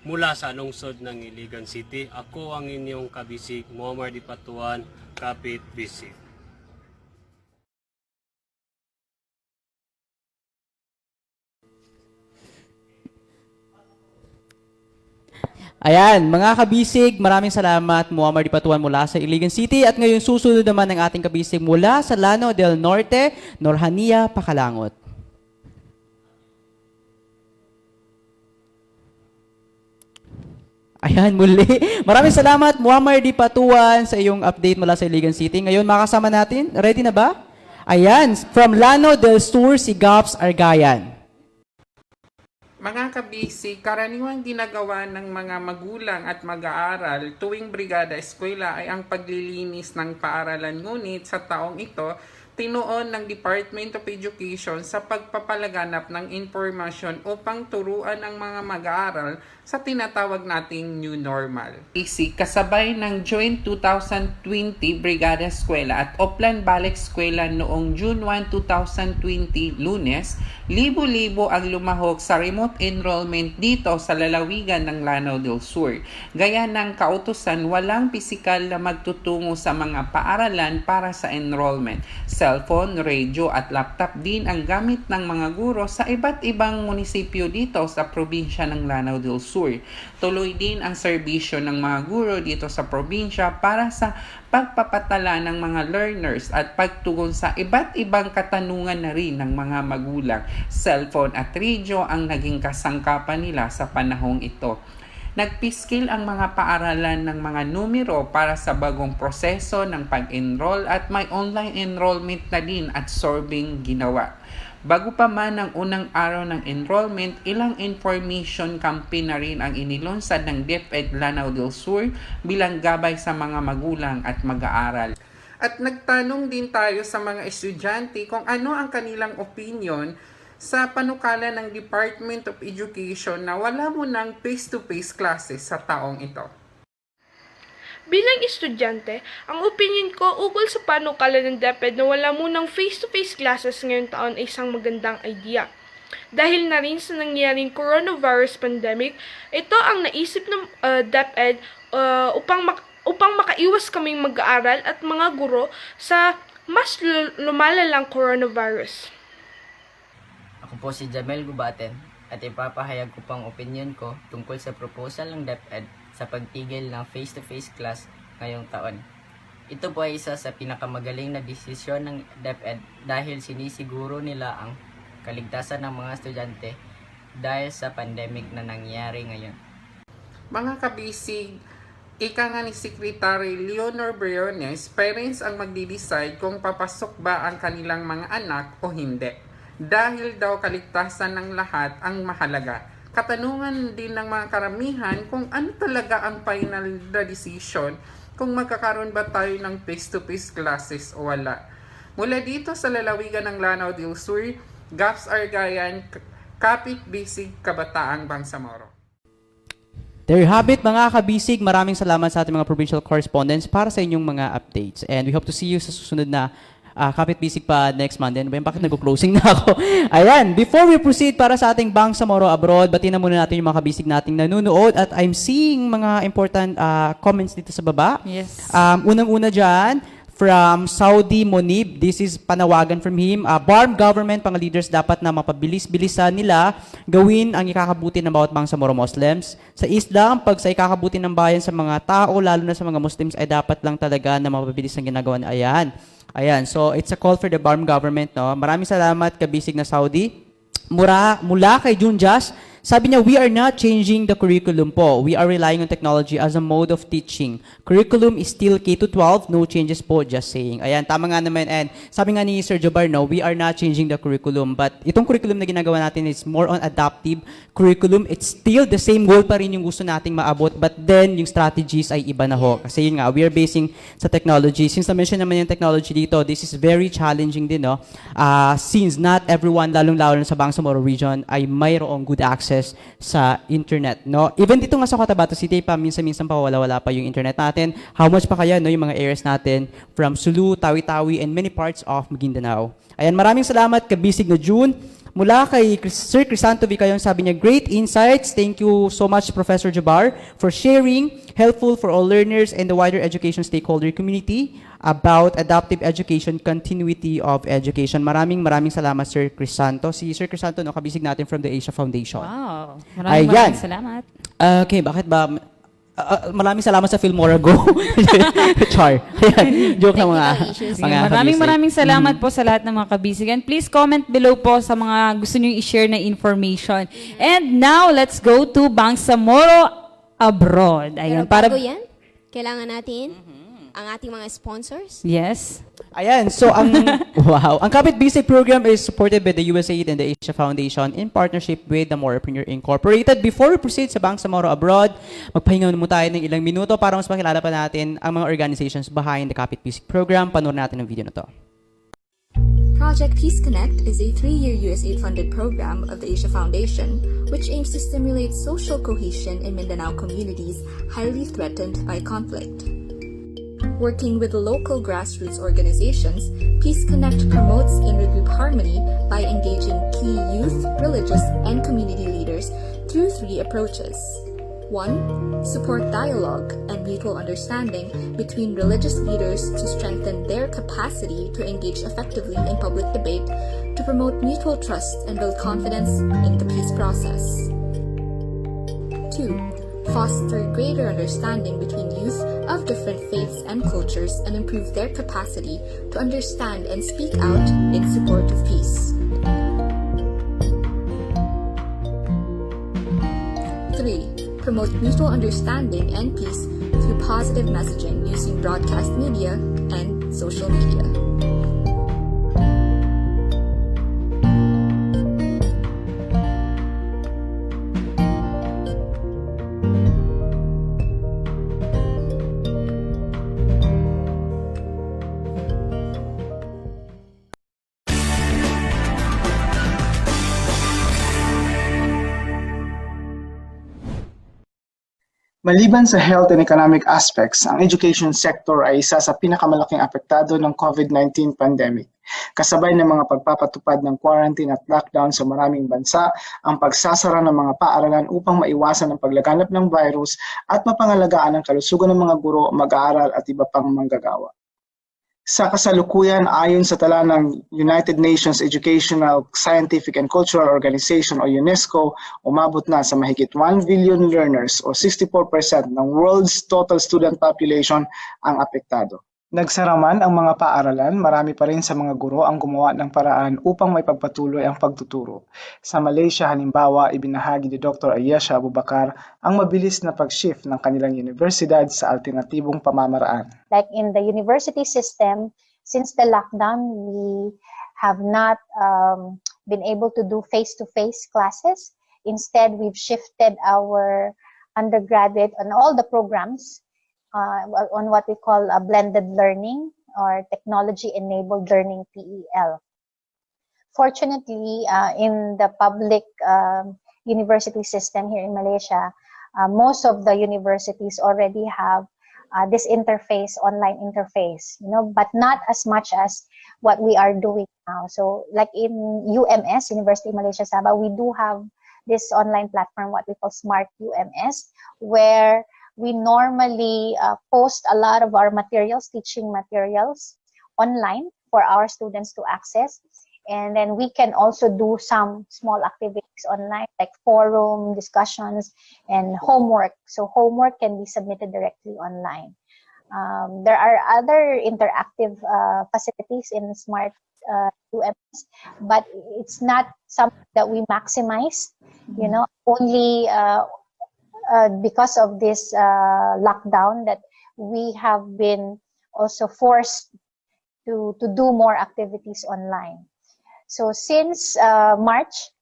Mula sa lungsod ng Iligan City, ako ang inyong kabisig, Mohagher Dipatuan, Kapit Bisig. Ayan, mga kabisig, maraming salamat. Mohagher Dipatuan mula sa Iligan City. At ngayon susunod naman ng ating kabisig mula sa Lanao del Norte, Norhania, Pakalangot. Ayan, muli. Maraming salamat, Mohagher Dipatuan, sa iyong update mula sa Iligan City. Ngayon, makasama natin. Ready na ba? Ayan, from Lanao del Sur, si Gaps Argayan. Mga kabisi, karaniwang ginagawa ng mga magulang at mag-aaral tuwing brigada eskwela ay ang paglilinis ng paaralan. Ngunit sa taong ito, tinuon ng Department of Education sa pagpapalaganap ng impormasyon upang turuan ang mga mag-aaral sa tinatawag nating new normal. Kasabay ng Joint 2020 Brigada Eskwela at Oplan Balik Eskwela noong June 1, 2020, Lunes, libo-libo ang lumahok sa remote enrollment dito sa lalawigan ng Lanao del Sur. Gaya ng kautusan, walang pisikal na magtutungo sa mga paaralan para sa enrollment. Cellphone, radio at laptop din ang gamit ng mga guro sa iba't ibang munisipyo dito sa probinsya ng Lanao del Sur. Tuloy din ang serbisyo ng mga guro dito sa probinsya para sa pagpapatala ng mga learners at pagtugon sa iba't ibang katanungan na rin ng mga magulang. Cellphone at radio ang naging kasangkapan nila sa panahong ito. Nagpiskil ang mga paaralan ng mga numero para sa bagong proseso ng pag-enroll at may online enrollment na din at sorbing ginawa. Bago pa man ang unang araw ng enrollment, ilang information campaign na rin ang inilunsad ng DepEd Lanao del Sur bilang gabay sa mga magulang at mag-aaral. At nagtanong din tayo sa mga estudyante kung ano ang kanilang opinion sa panukala ng Department of Education na wala mo ng face-to-face classes sa taong ito. Bilang estudyante, ang opinion ko ukol sa panukala ng DepEd na wala munang face-to-face classes ngayong taon ay isang magandang idea. Dahil na rin sa nangyaring coronavirus pandemic, ito ang naisip ng DepEd upang makaiwas kaming mag-aaral at mga guro sa mas lumalalang coronavirus. Ako po si Jamel Gubaten at ipapahayag ko pang opinion ko tungkol sa proposal ng DepEd sa pagtigil ng face-to-face class ngayong taon. Ito po ay isa sa pinakamagaling na desisyon ng DepEd dahil sinisiguro nila ang kaligtasan ng mga estudyante dahil sa pandemic na nangyari ngayon. Mga kabisig, ika nga ni Secretary Leonor Briones, parents ang magdi-decide kung papasok ba ang kanilang mga anak o hindi. Dahil daw kaligtasan ng lahat ang mahalaga. Katanungan din ng mga karamihan kung ano talaga ang final na decision kung magkakaroon ba tayo ng face-to-face classes o wala. Mula dito sa lalawigan ng Lanao del Sur, Gaps Argayan, Kapit Bisig, Kabataang Bangsamoro. There you have it, mga kabisig. Maraming salamat sa ating mga provincial correspondents para sa inyong mga updates. And we hope to see you sa susunod na Kapit Bisig pa next month. Ano ba yun? Bakit nag-closing na ako? Ayan, before we proceed para sa ating Bangsamoro Abroad, batiin na muna natin yung mga kabisig nating nanonood at I'm seeing mga important comments dito sa baba. Yes. Unang-una dyan, from Saudi Monib, this is panawagan from him. Barm government, pang leaders dapat na mapabilis-bilisan nila gawin ang ikakabuti ng bawat Bangsamoro Muslims. Sa Islam, pag sa ikakabuti ng bayan sa mga tao, lalo na sa mga Muslims, ay dapat lang talaga na mapabilis ang ginagawa na Ayan, so it's a call for the Barm government. No? Maraming salamat, kabisig na Saudi. Mula kay Junjas, sabi niya, we are not changing the curriculum po. We are relying on technology as a mode of teaching. Curriculum is still K-12, no changes po, just saying. Ayan, tama nga naman. And sabi nga ni Sir Jobar, no, we are not changing the curriculum. But itong curriculum na ginagawa natin is more on adaptive curriculum. It's still the same goal pa rin yung gusto nating maabot. But then, yung strategies ay iba na ho. Kasi yun nga, we are basing sa technology. Since na-mention naman yung technology dito, this is very challenging din, no? Since not everyone, lalong-lalo sa Bangsamoro region, ay mayroong good access sa internet, no? Even dito nga sa Cotabato City pa, minsan-minsan pa wala pa yung internet natin. How much pa kaya, no, yung mga areas natin from Sulu, Tawi-Tawi, and many parts of Maguindanao. Ayan, maraming salamat, kabisig na June. Mula kay Sir Crisanto Vicayon, sabi niya, great insights. Thank you so much, Professor Jabar, for sharing, helpful for all learners and the wider education stakeholder community about adaptive education, continuity of education. Maraming salamat, Sir Crisanto. Si Sir Crisanto, no, kabisig natin from the Asia Foundation. Wow. Maraming salamat. Okay, bakit ba? Maraming salamat sa Filmora Go. Char. Joke lang mga Maraming salamat po sa lahat ng mga kabisig. And please comment below po sa mga gusto niyo i-share na information. And now, let's go to Bangsamoro Abroad. Ayan, pero bago yan, kailangan natin ang ating mga sponsors. Yes. Ayan, so ang Kapit Bisig program is supported by the USAID and the Asia Foundation in partnership with the Moropreneur Inc. Before we proceed sa Bangsamoro Abroad, magpahinga muna tayo ng ilang minuto para mas makilala pa natin ang mga organizations behind the Kapit Bisig program. Panoorin natin ang video na to. Project Peace Connect is a 3-year USAID-funded program of the Asia Foundation which aims to stimulate social cohesion in Mindanao communities highly threatened by conflict. Working with local grassroots organizations, Peace Connect promotes inter-group harmony by engaging key youth, religious, and community leaders through 3 approaches. 1. Support dialogue and mutual understanding between religious leaders to strengthen their capacity to engage effectively in public debate, to promote mutual trust and build confidence in the peace process. 2. Foster greater understanding between youth of different faiths and cultures and improve their capacity to understand and speak out in support of peace. 3. Promote mutual understanding and peace through positive messaging using broadcast media and social media. Maliban sa health and economic aspects, ang education sector ay isa sa pinakamalaking apektado ng COVID-19 pandemic. Kasabay ng mga pagpapatupad ng quarantine at lockdown sa maraming bansa, ang pagsasara ng mga paaralan upang maiwasan ang paglaganap ng virus at mapangalagaan ang kalusugan ng mga guro, mag-aaral at iba pang manggagawa. Sa kasalukuyan, ayon sa tala ng United Nations Educational, Scientific and Cultural Organization o UNESCO, umabot na sa mahigit 1 billion learners o 64% ng world's total student population ang apektado. Nagsara man ang mga paaralan, marami pa rin sa mga guro ang gumawa ng paraan upang maipagpatuloy ang pagtuturo. Sa Malaysia, halimbawa, ibinahagi ni Dr. Ayesha Abubakar ang mabilis na pag-shift ng kanilang universidad sa alternatibong pamamaraan. Like in the university system, since the lockdown, we have not been able to do face-to-face classes. Instead, we've shifted our undergraduate on all the programs on what we call a blended learning or technology-enabled learning, PEL. Fortunately, in the public university system here in Malaysia, most of the universities already have this interface, online interface, but not as much as what we are doing now. So like in UMS, University of Malaysia Sabah, we do have this online platform, what we call Smart UMS, where we normally post a lot of our materials, teaching materials online for our students to access. And then we can also do some small activities online, like forum discussions and homework. So homework can be submitted directly online. There are other interactive facilities in Smart UMS, but it's not something that we maximize, only because of this lockdown that we have been also forced to do more activities online. So since March,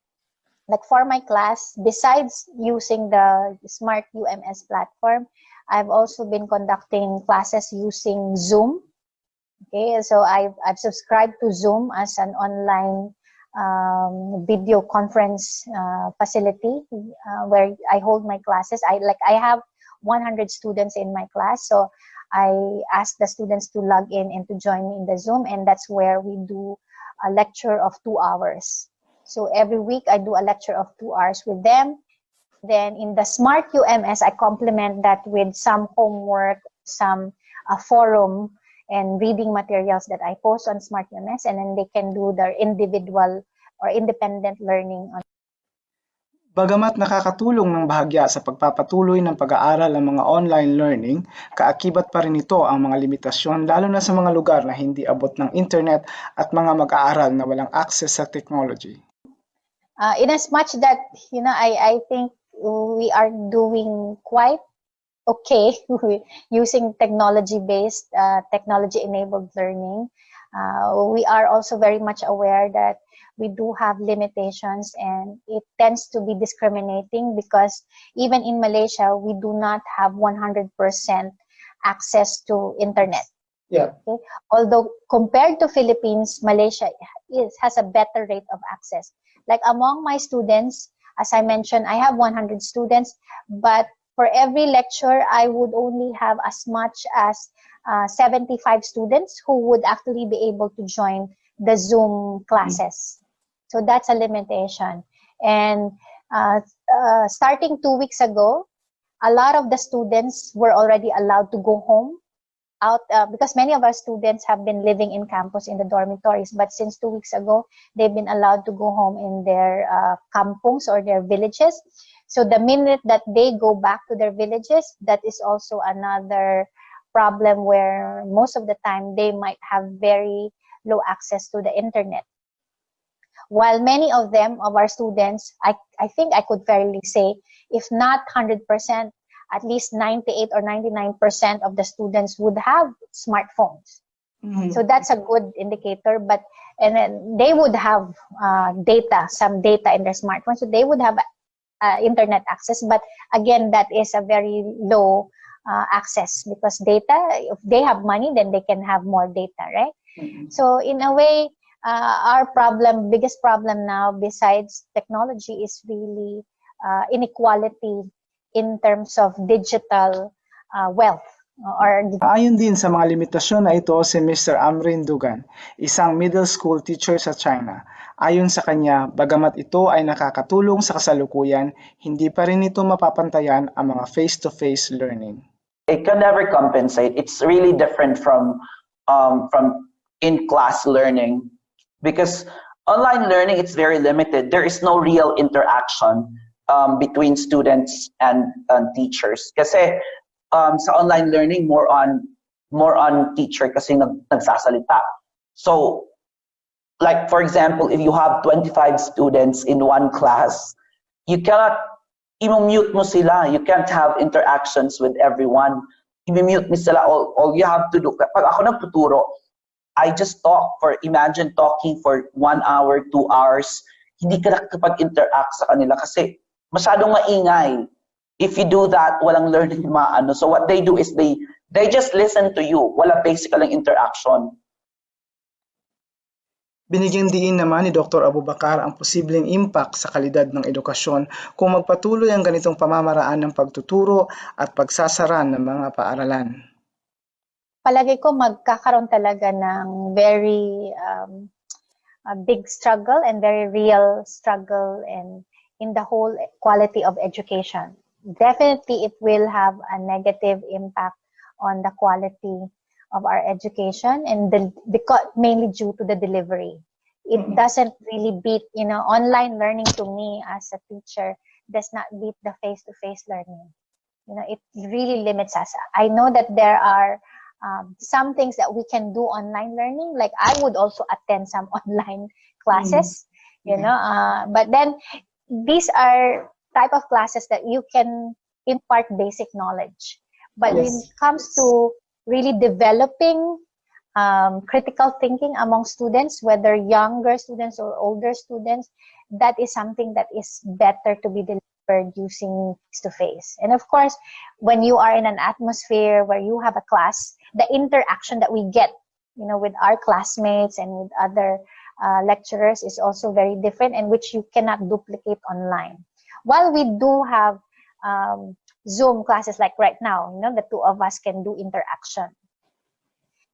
like for my class, besides using the Smart UMS platform, I've also been conducting classes using Zoom. Okay, so I've subscribed to Zoom as an online video conference facility where I hold my classes. I have 100 students in my class, so I ask the students to log in and to join me in the Zoom, and that's where we do a lecture of 2 hours. So every week I do a lecture of 2 hours with them. Then in the Smart UMS, I complement that with some homework, some forum and reading materials that I post on Smart UMS, and then they can do their individual or independent learning. Bagamat nakakatulong ng bahagya sa pagpapatuloy ng pag-aaral ang mga online learning, kaakibat pa rin ito ang mga limitasyon lalo na sa mga lugar na hindi abot ng internet at mga mag-aaral na walang access sa technology. In as much that, I think we are doing quite okay using technology-based, technology-enabled learning. We are also very much aware that we do have limitations, and it tends to be discriminating because even in Malaysia, we do not have 100% access to internet. Yeah. Okay? Although compared to Philippines, Malaysia has a better rate of access. Like among my students, as I mentioned, I have 100 students, but for every lecture, I would only have as much as 75 students who would actually be able to join the Zoom classes. So that's a limitation. And starting 2 weeks ago, a lot of the students were already allowed to go home out because many of our students have been living in campus in the dormitories. But since 2 weeks ago, they've been allowed to go home in their kampungs or their villages. So the minute that they go back to their villages, that is also another problem where most of the time they might have very low access to the internet. While many of them, of our students, I think I could fairly say, if not 100%, at least 98 or 99% of the students would have smartphones. Mm-hmm. So that's a good indicator. And then they would have some data in their smartphones, so they would have internet access. But again, that is a very low access because data, if they have money, then they can have more data, right? Mm-hmm. So in a way, our biggest problem now, besides technology, is really inequality in terms of digital wealth. Ayon din sa mga limitasyon na ito si Mr. Amrin Dugan, isang middle school teacher sa China. Ayon sa kanya, bagamat ito ay nakakatulong sa kasalukuyan, hindi pa rin ito mapapantayan ang mga face-to-face learning. It can never compensate. It's really different from in-class learning. Because online learning, it's very limited. There is no real interaction between students and teachers. Kasi sa online learning, more on teacher kasi nagsasalita. So, like for example, if you have 25 students in one class, you cannot, i-mute mo sila. You can't have interactions with everyone. I-mute mo sila. All you have to do, pag ako nagtuturo, I just imagine talking for 1 hour, 2 hours, hindi ka nakakapag-interact sa kanila kasi masyadong maingay. If you do that, walang learning maano. So what they do is they just listen to you. Wala basically interaction. Binigyan diin naman ni Dr. Abubakar ang posibleng impact sa kalidad ng edukasyon kung magpatuloy ang ganitong pamamaraan ng pagtuturo at pagsasara ng mga paaralan. palagay ko magkakaroon talaga ng very a big struggle and very real struggle and in the whole quality of education. Definitely, it will have a negative impact on the quality of our education, and mainly due to the delivery. It doesn't really beat, online learning to me as a teacher does not beat the face-to-face learning. It really limits us. I know that there are some things that we can do online learning, like I would also attend some online classes, but then these are type of classes that you can impart basic knowledge. But when it comes to really developing critical thinking among students, whether younger students or older students, that is something that is better to be delivered using face-to-face. And of course, when you are in an atmosphere where you have a class, the interaction that we get, with our classmates and with other lecturers is also very different, and which you cannot duplicate online. While we do have Zoom classes like right now, the two of us can do interaction.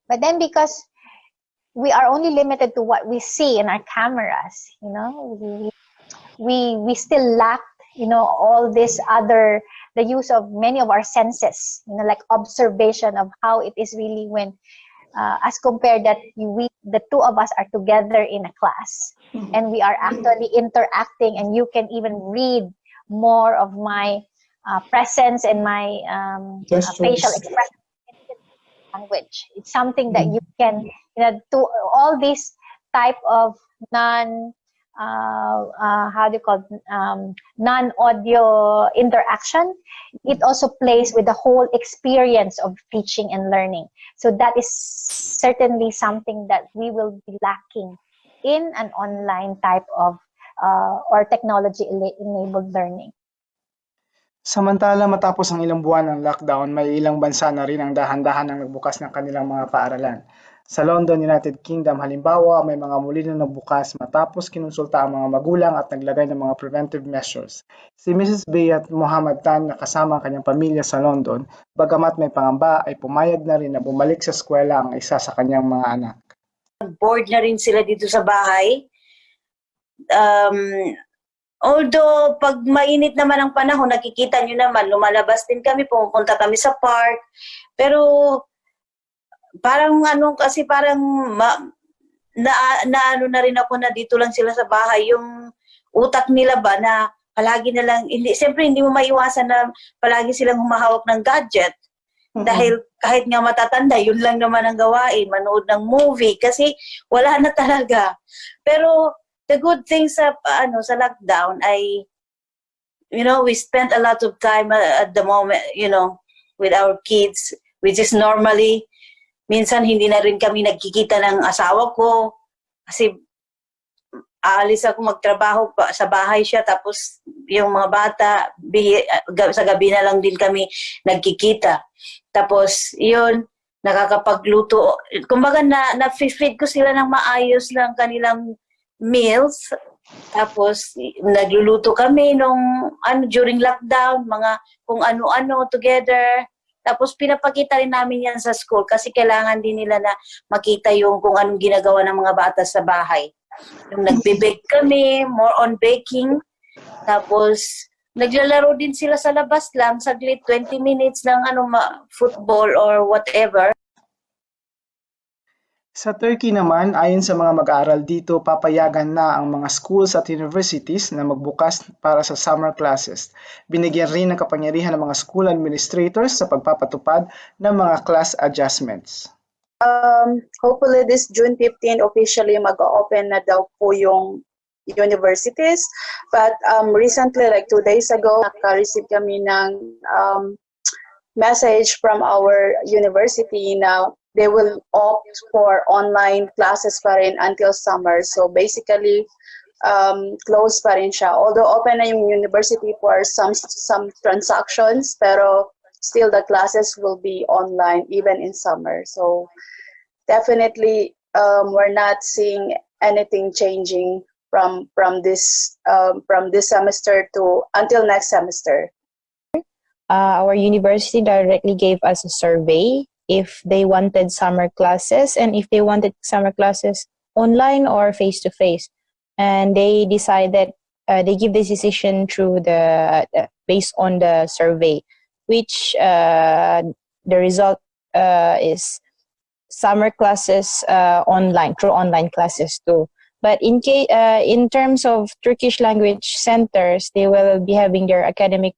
But then because we are only limited to what we see in our cameras, we still lack, all this the use of many of our senses, like observation of how it is really when, as compared that the two of us are together in a class and we are actually interacting, and you can even read more of my presence and my facial expression language. It's something that you can, do all these type of non-audio interaction. It also plays with the whole experience of teaching and learning. So that is certainly something that we will be lacking in an online type of or technology-enabled learning. Samantala, matapos ang ilang buwan ng lockdown, may ilang bansa na rin ang dahan-dahan ang nagbukas ng kanilang mga paaralan. Sa London, United Kingdom, halimbawa, may mga muli na nagbukas matapos kinonsulta ang mga magulang at naglagay ng mga preventive measures. Si Mrs. Beyat Muhammad Tan na kasama ang kanyang pamilya sa London, bagamat may pangamba, ay pumayag na rin na bumalik sa eskwela ang isa sa kanyang mga anak. Bored na rin sila dito sa bahay. Although, pag mainit naman ang panahon, nakikita nyo naman, lumalabas din kami, pumunta kami sa park. Pero, parang naano na rin ako na dito lang sila sa bahay. Yung utak nila ba na palagi na lang, siyempre hindi mo maiwasan na palagi silang humahawak ng gadget. Dahil kahit nga matatanda, yun lang naman ang gawain, manood ng movie, kasi wala na talaga. Pero, the good thing sa lockdown ay, we spent a lot of time at the moment, with our kids, which is normally, minsan hindi na rin kami nagkikita ng asawa ko kasi aalis ako magtrabaho sa bahay siya, tapos yung mga bata, sa gabi na lang din kami nagkikita. Tapos, yun, nakakapagluto. Kumbaga, na-feed ko sila ng maayos lang kanilang meals. Tapos nagluluto kami during lockdown, mga kung ano-ano together. Tapos pinapakita rin namin yan sa school kasi kailangan din nila na makita yung kung anong ginagawa ng mga bata sa bahay. Yung nagbe-bake kami, more on baking. Tapos naglalaro din sila sa labas lang, saglit 20 minutes ng football or whatever. Sa Turkey naman, ayon sa mga mag-aaral dito, papayagan na ang mga schools at universities na magbukas para sa summer classes. Binigyan rin ng kapangyarihan ng mga school administrators sa pagpapatupad ng mga class adjustments. Hopefully this June 15 officially mag-open na daw po yung universities. But recently, like 2 days ago, naka-receive kami ng message from our university na they will opt for online classes pa rin until summer. So basically, closed pa rin siya. Although open na yung university for some transactions, pero still the classes will be online even in summer. So definitely, we're not seeing anything changing from this semester to until next semester. Our university directly gave us a survey if they wanted summer classes and if they wanted summer classes online or face-to-face. And they decided, they give this decision through based on the survey, which the result is summer classes online, through online classes too. But in terms of Turkish language centers, they will be having their academic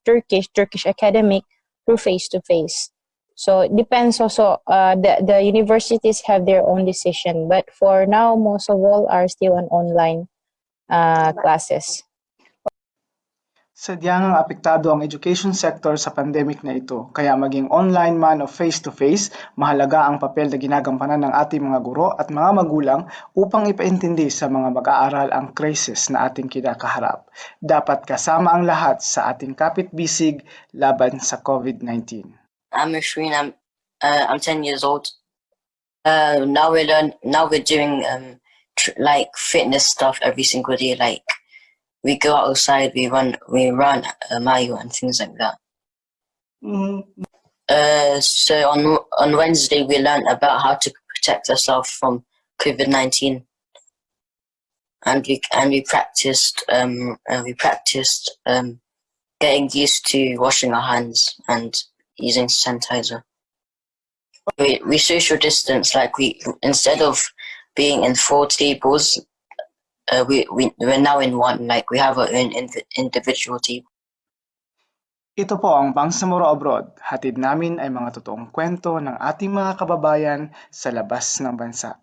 Turkish academic through face-to-face. So it depends also, the universities have their own decision, but for now, most of all are still on online classes. Sadyang apektado ang education sector sa pandemic na ito, kaya maging online man o face-to-face, mahalaga ang papel na ginagampanan ng ating mga guro at mga magulang upang ipaintindi sa mga mag-aaral ang crisis na ating kinakaharap. Dapat kasama ang lahat sa ating Kapit Bisig laban sa COVID-19. I'm Ashreen. I'm 10 years old. Now we're doing like fitness stuff every single day. Like we go outside, we run mile and things like that. So on Wednesday we learned about how to protect ourselves from COVID-19, and we practiced getting used to washing our hands and using sanitizer. We social distance, like instead of being in 4 tables, we're now in one, like we have our own individual table. Ito po ang Bangsamoro Abroad. Hatid namin ay mga totoong kwento ng ating mga kababayan sa labas ng bansa.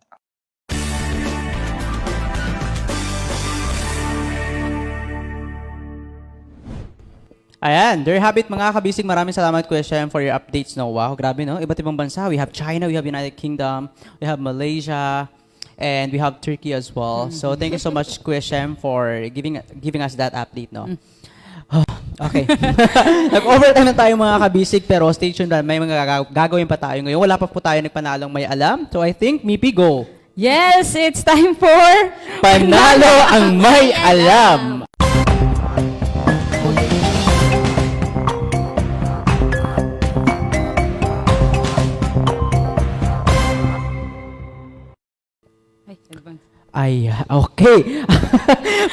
Ayan, there you have it mga kabisig. Maraming salamat Kuya Shem for your updates. No? Wow, grabe no? Iba't ibang bansa. We have China, we have United Kingdom, we have Malaysia, and we have Turkey as well. So thank you so much Kuya Shem for giving us that update. No? Okay. Nag-overtime na tayo mga kabisig, pero stay tuned na. May mga gagawin pa tayo ngayon. Wala pa po tayo nagpanalong may alam. So I think, Mipi, go. Yes, it's time for Panalo ang May Alam. Ay, okay.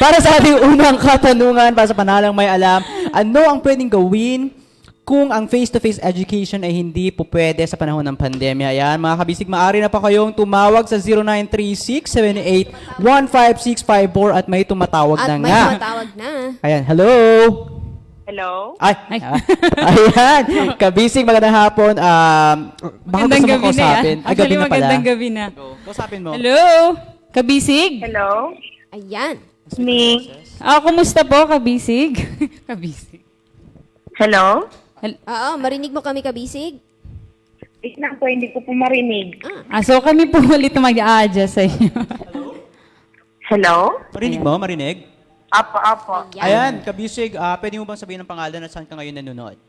Para sa ating unang katanungan, para sa Panalang May Alam, ano ang pwedeng gawin kung ang face-to-face education ay hindi po pwede sa panahon ng pandemya? Ayan, mga kabisig, maaari na pa kayong tumawag sa 0936-78-15654 at may tumatawag na nga. At may tumatawag na. Ayan, hello? Hello? Ay. Ayan, kabisig, magandang hapon. Baka gusto mo kausapin. Actually, magandang gabi na. Kausapin mo. Hello? Kabisig? Hello? Ayan. Me? Kumusta po, Kabisig? Kabisig. Hello? Oo, marinig mo kami, Kabisig? Wait lang po, hindi ko po marinig. So kami po ulit na mag-a-adjust sa inyo. Hello? Marinig mo? Marinig? Apo. Ayan, Kabisig, pwede mo bang sabihin ng pangalan at saan ka ngayon nanonood?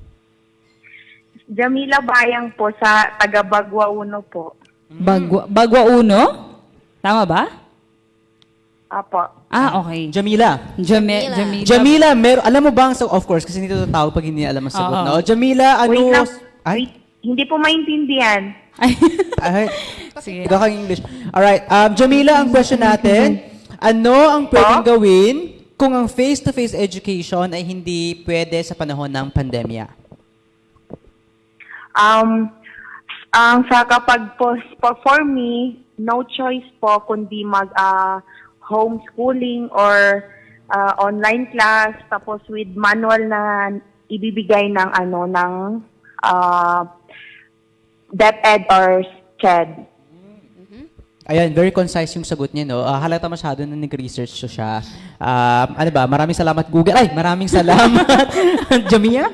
Jamila Bayang po sa taga Bagwa Uno po. Bagwa Uno? Tama ba? Apo. Okay. Jamila. Jamila, alam mo bang, of course, kasi hindi ito tawag pag hindi alam ang sagot, no? Jamila, ano? Wait lang. Hindi po maintindihan. Sige. Ikaw kang English. Alright, Jamila, ang question natin, ano ang pwedeng gawin kung ang face-to-face education ay hindi pwede sa panahon ng pandemya? Sa kapag po, for me, no choice po kundi homeschooling or online class, tapos with manual na ibibigay ng DepEd or CHED. Ayan, very concise yung sagot niya, no? Halata masyado na nag-research siya. Maraming salamat Google. Ay, maraming salamat. Jamia?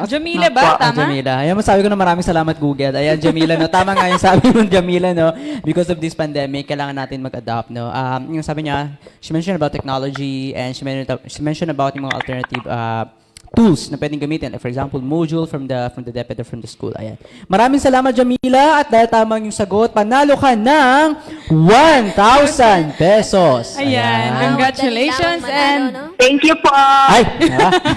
Jamila ba? Tama? Jamila. Ayan, masabi ko na maraming salamat Google. Ayan, Jamila, no? Tama nga yung sabi ng Jamila, no? Because of this pandemic, kailangan natin mag-adapt, no? Yung sabi niya, she mentioned about technology and she mentioned about yung mga alternative tools na pwedeng gamitin. For example, module from the DepEd or from the school. Ayan. Maraming salamat, Jamila. At dahil tamang yung sagot, panalo ka ng 1,000 pesos. Ayan, congratulations and Thank you po. Ay,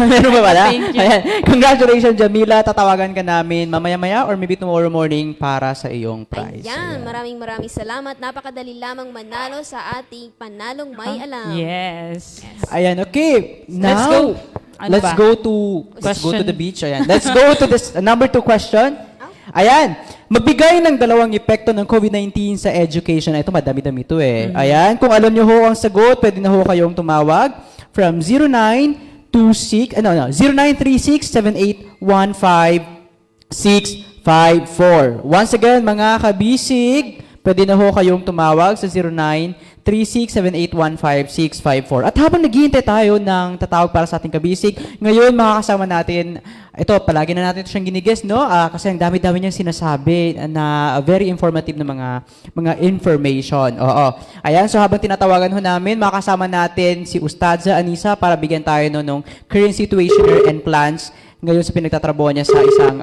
meron ba pala? Thank you. Ayan. Congratulations, Jamila. Tatawagan ka namin mamaya-maya or maybe tomorrow morning para sa iyong prize. Ayan, maraming salamat. Napakadali lamang manalo sa ating Panalong May Alam. yes. Ayan, okay. Now, Let's go. Ano let's ba? go to the beach. Ayan. Let's go to this number 2 question. Ayan. Magbigay ng dalawang epekto ng COVID-19 sa education. Ito, madami-dami ito eh. Ayan. Kung alam nyo ho ang sagot, pwede na ho kayong tumawag from 0936-7815-654. Once again, mga kabisig, pwede na ho kayong tumawag sa 0936-7815-654. At habang naghihintay tayo ng tatawag para sa ating kabisig, ngayon makakasama natin, ito, palagi na natin ito siyang ginigest, no? Kasi ang dami-dami niyang sinasabi na very informative na mga information. Oo. Ayan, so habang tinatawagan ho namin, makakasama natin si Ustadza Anisa para bigyan tayo ng current situation and plans ngayon sa pinagtatrabaho niya sa isang,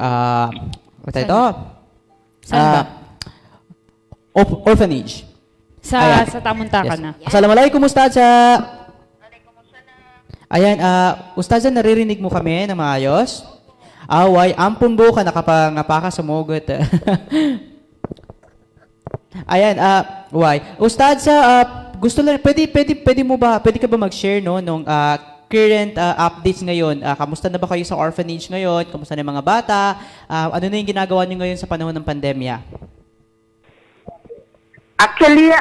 what's ito? Saan ba? Orphanage. Sa Tamuntakan na. Assalamualaikum, Ustadza. Ayan, Ustadza, naririnig mo kami na maayos? Away, ampun mo ka nakapangapaka sa mogot. Ayan, why? Ustadza, gusto lang, pwede ka ba mag-share nung current updates ngayon? Kamusta na ba kayo sa orphanage ngayon? Kamusta na yung mga bata? Ano na yung ginagawa niyo ngayon sa panahon ng pandemya? Actually,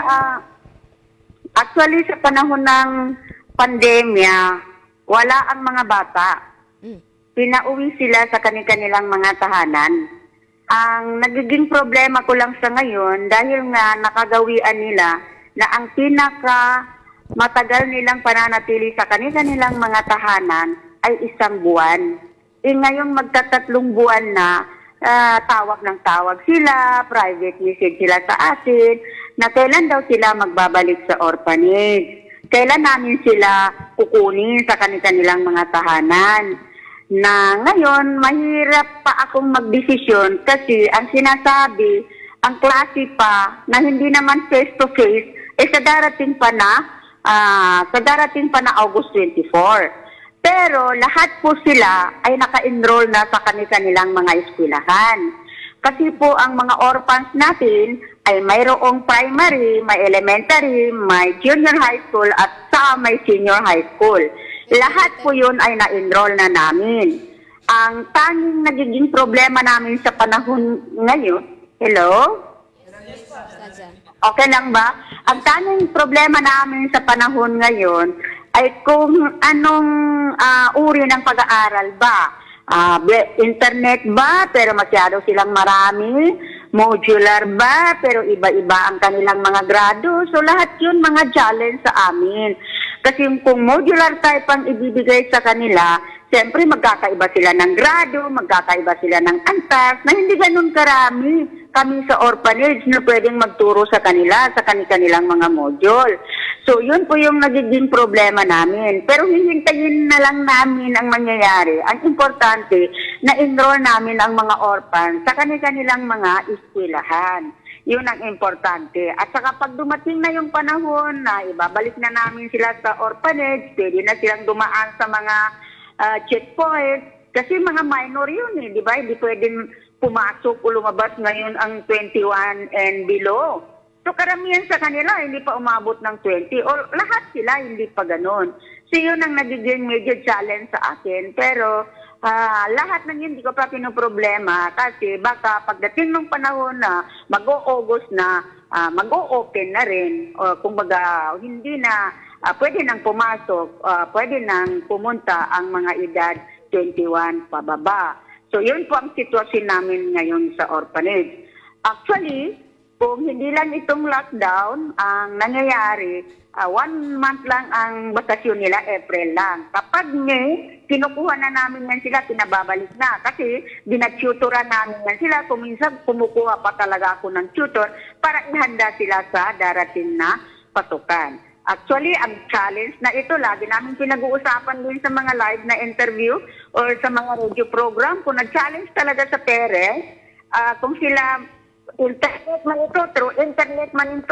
sa panahon ng pandemya, wala ang mga bata. Pinauwi sila sa kanilang mga tahanan. Ang nagiging problema ko lang sa ngayon, dahil nga nakagawian nila na ang matagal nilang pananatili sa kanilang mga tahanan ay 1 buwan. Ngayong magtatatlong buwan na, tawag ng tawag sila, private message sila sa atin, na kailan daw sila magbabalik sa orphanage. Kailan namin sila kukunin sa kanilang mga tahanan. Na ngayon, mahirap pa akong magdesisyon kasi ang sinasabi, ang klase pa na hindi naman face-to-face, sa darating pa na August 24. Pero lahat po sila ay naka-enroll na sa kanilang mga eskwelahan. Kasi po ang mga orphans natin ay mayroong primary, may elementary, may junior high school at may senior high school. Lahat po yun ay na-enroll na namin. Ang tanging nagiging problema namin sa panahon ngayon, hello? Okay lang ba? Ang tanging problema namin sa panahon ngayon ay kung anong uri ng pag-aaral ba. Internet ba, pero masyado silang marami? Modular ba, pero iba-iba ang kanilang mga grado? So lahat yun mga challenge sa amin. Kasi kung modular type ang ibibigay sa kanila, siyempre magkakaiba sila ng grado, magkakaiba sila ng antas, na hindi ganun karami kami sa orphanage na pwedeng magturo sa kanila, sa kanilang mga module. So, yun po yung nagiging problema namin. Pero hihintayin na lang namin ang mangyayari. Ang importante, na-enroll namin ang mga orphans sa kanilang mga eskwelahan. Yun ang importante. At saka pag dumating na yung panahon na ibabalik na namin sila sa orphanage, pwede na silang dumaan sa mga checkpoint. Kasi mga minor yun di ba? Hindi pwedeng pumasok o lumabas ngayon ang 21 and below. So karamihan sa kanila hindi pa umabot ng 20 o lahat sila hindi pa ganun. So yun ang nagiging major challenge sa akin. Pero lahat ng yun hindi ko pa pinoproblema kasi baka pagdating ng panahon na mag-o-August na, mag-o-open na rin o kumbaga hindi na pwede nang pumasok, pwede nang pumunta ang mga edad 21 pababa. So yun po ang sitwasyon namin ngayon sa orphanage. Actually, kung hindi lang itong lockdown, ang nangyayari, 1 month lang ang bakasyon nila, April lang. Kapag May, kinukuha na namin yan sila, pinababalik na. Kasi dinatutoran namin yan sila. Kung minsan, kumukuha pa talaga ako ng tutor para ihanda sila sa darating na pasukan. Actually, ang challenge na ito, lagi namin pinag-uusapan din sa mga live na interview or sa mga radio program. Kung nag-challenge talaga sa parents, kung sila internet man ito, through internet man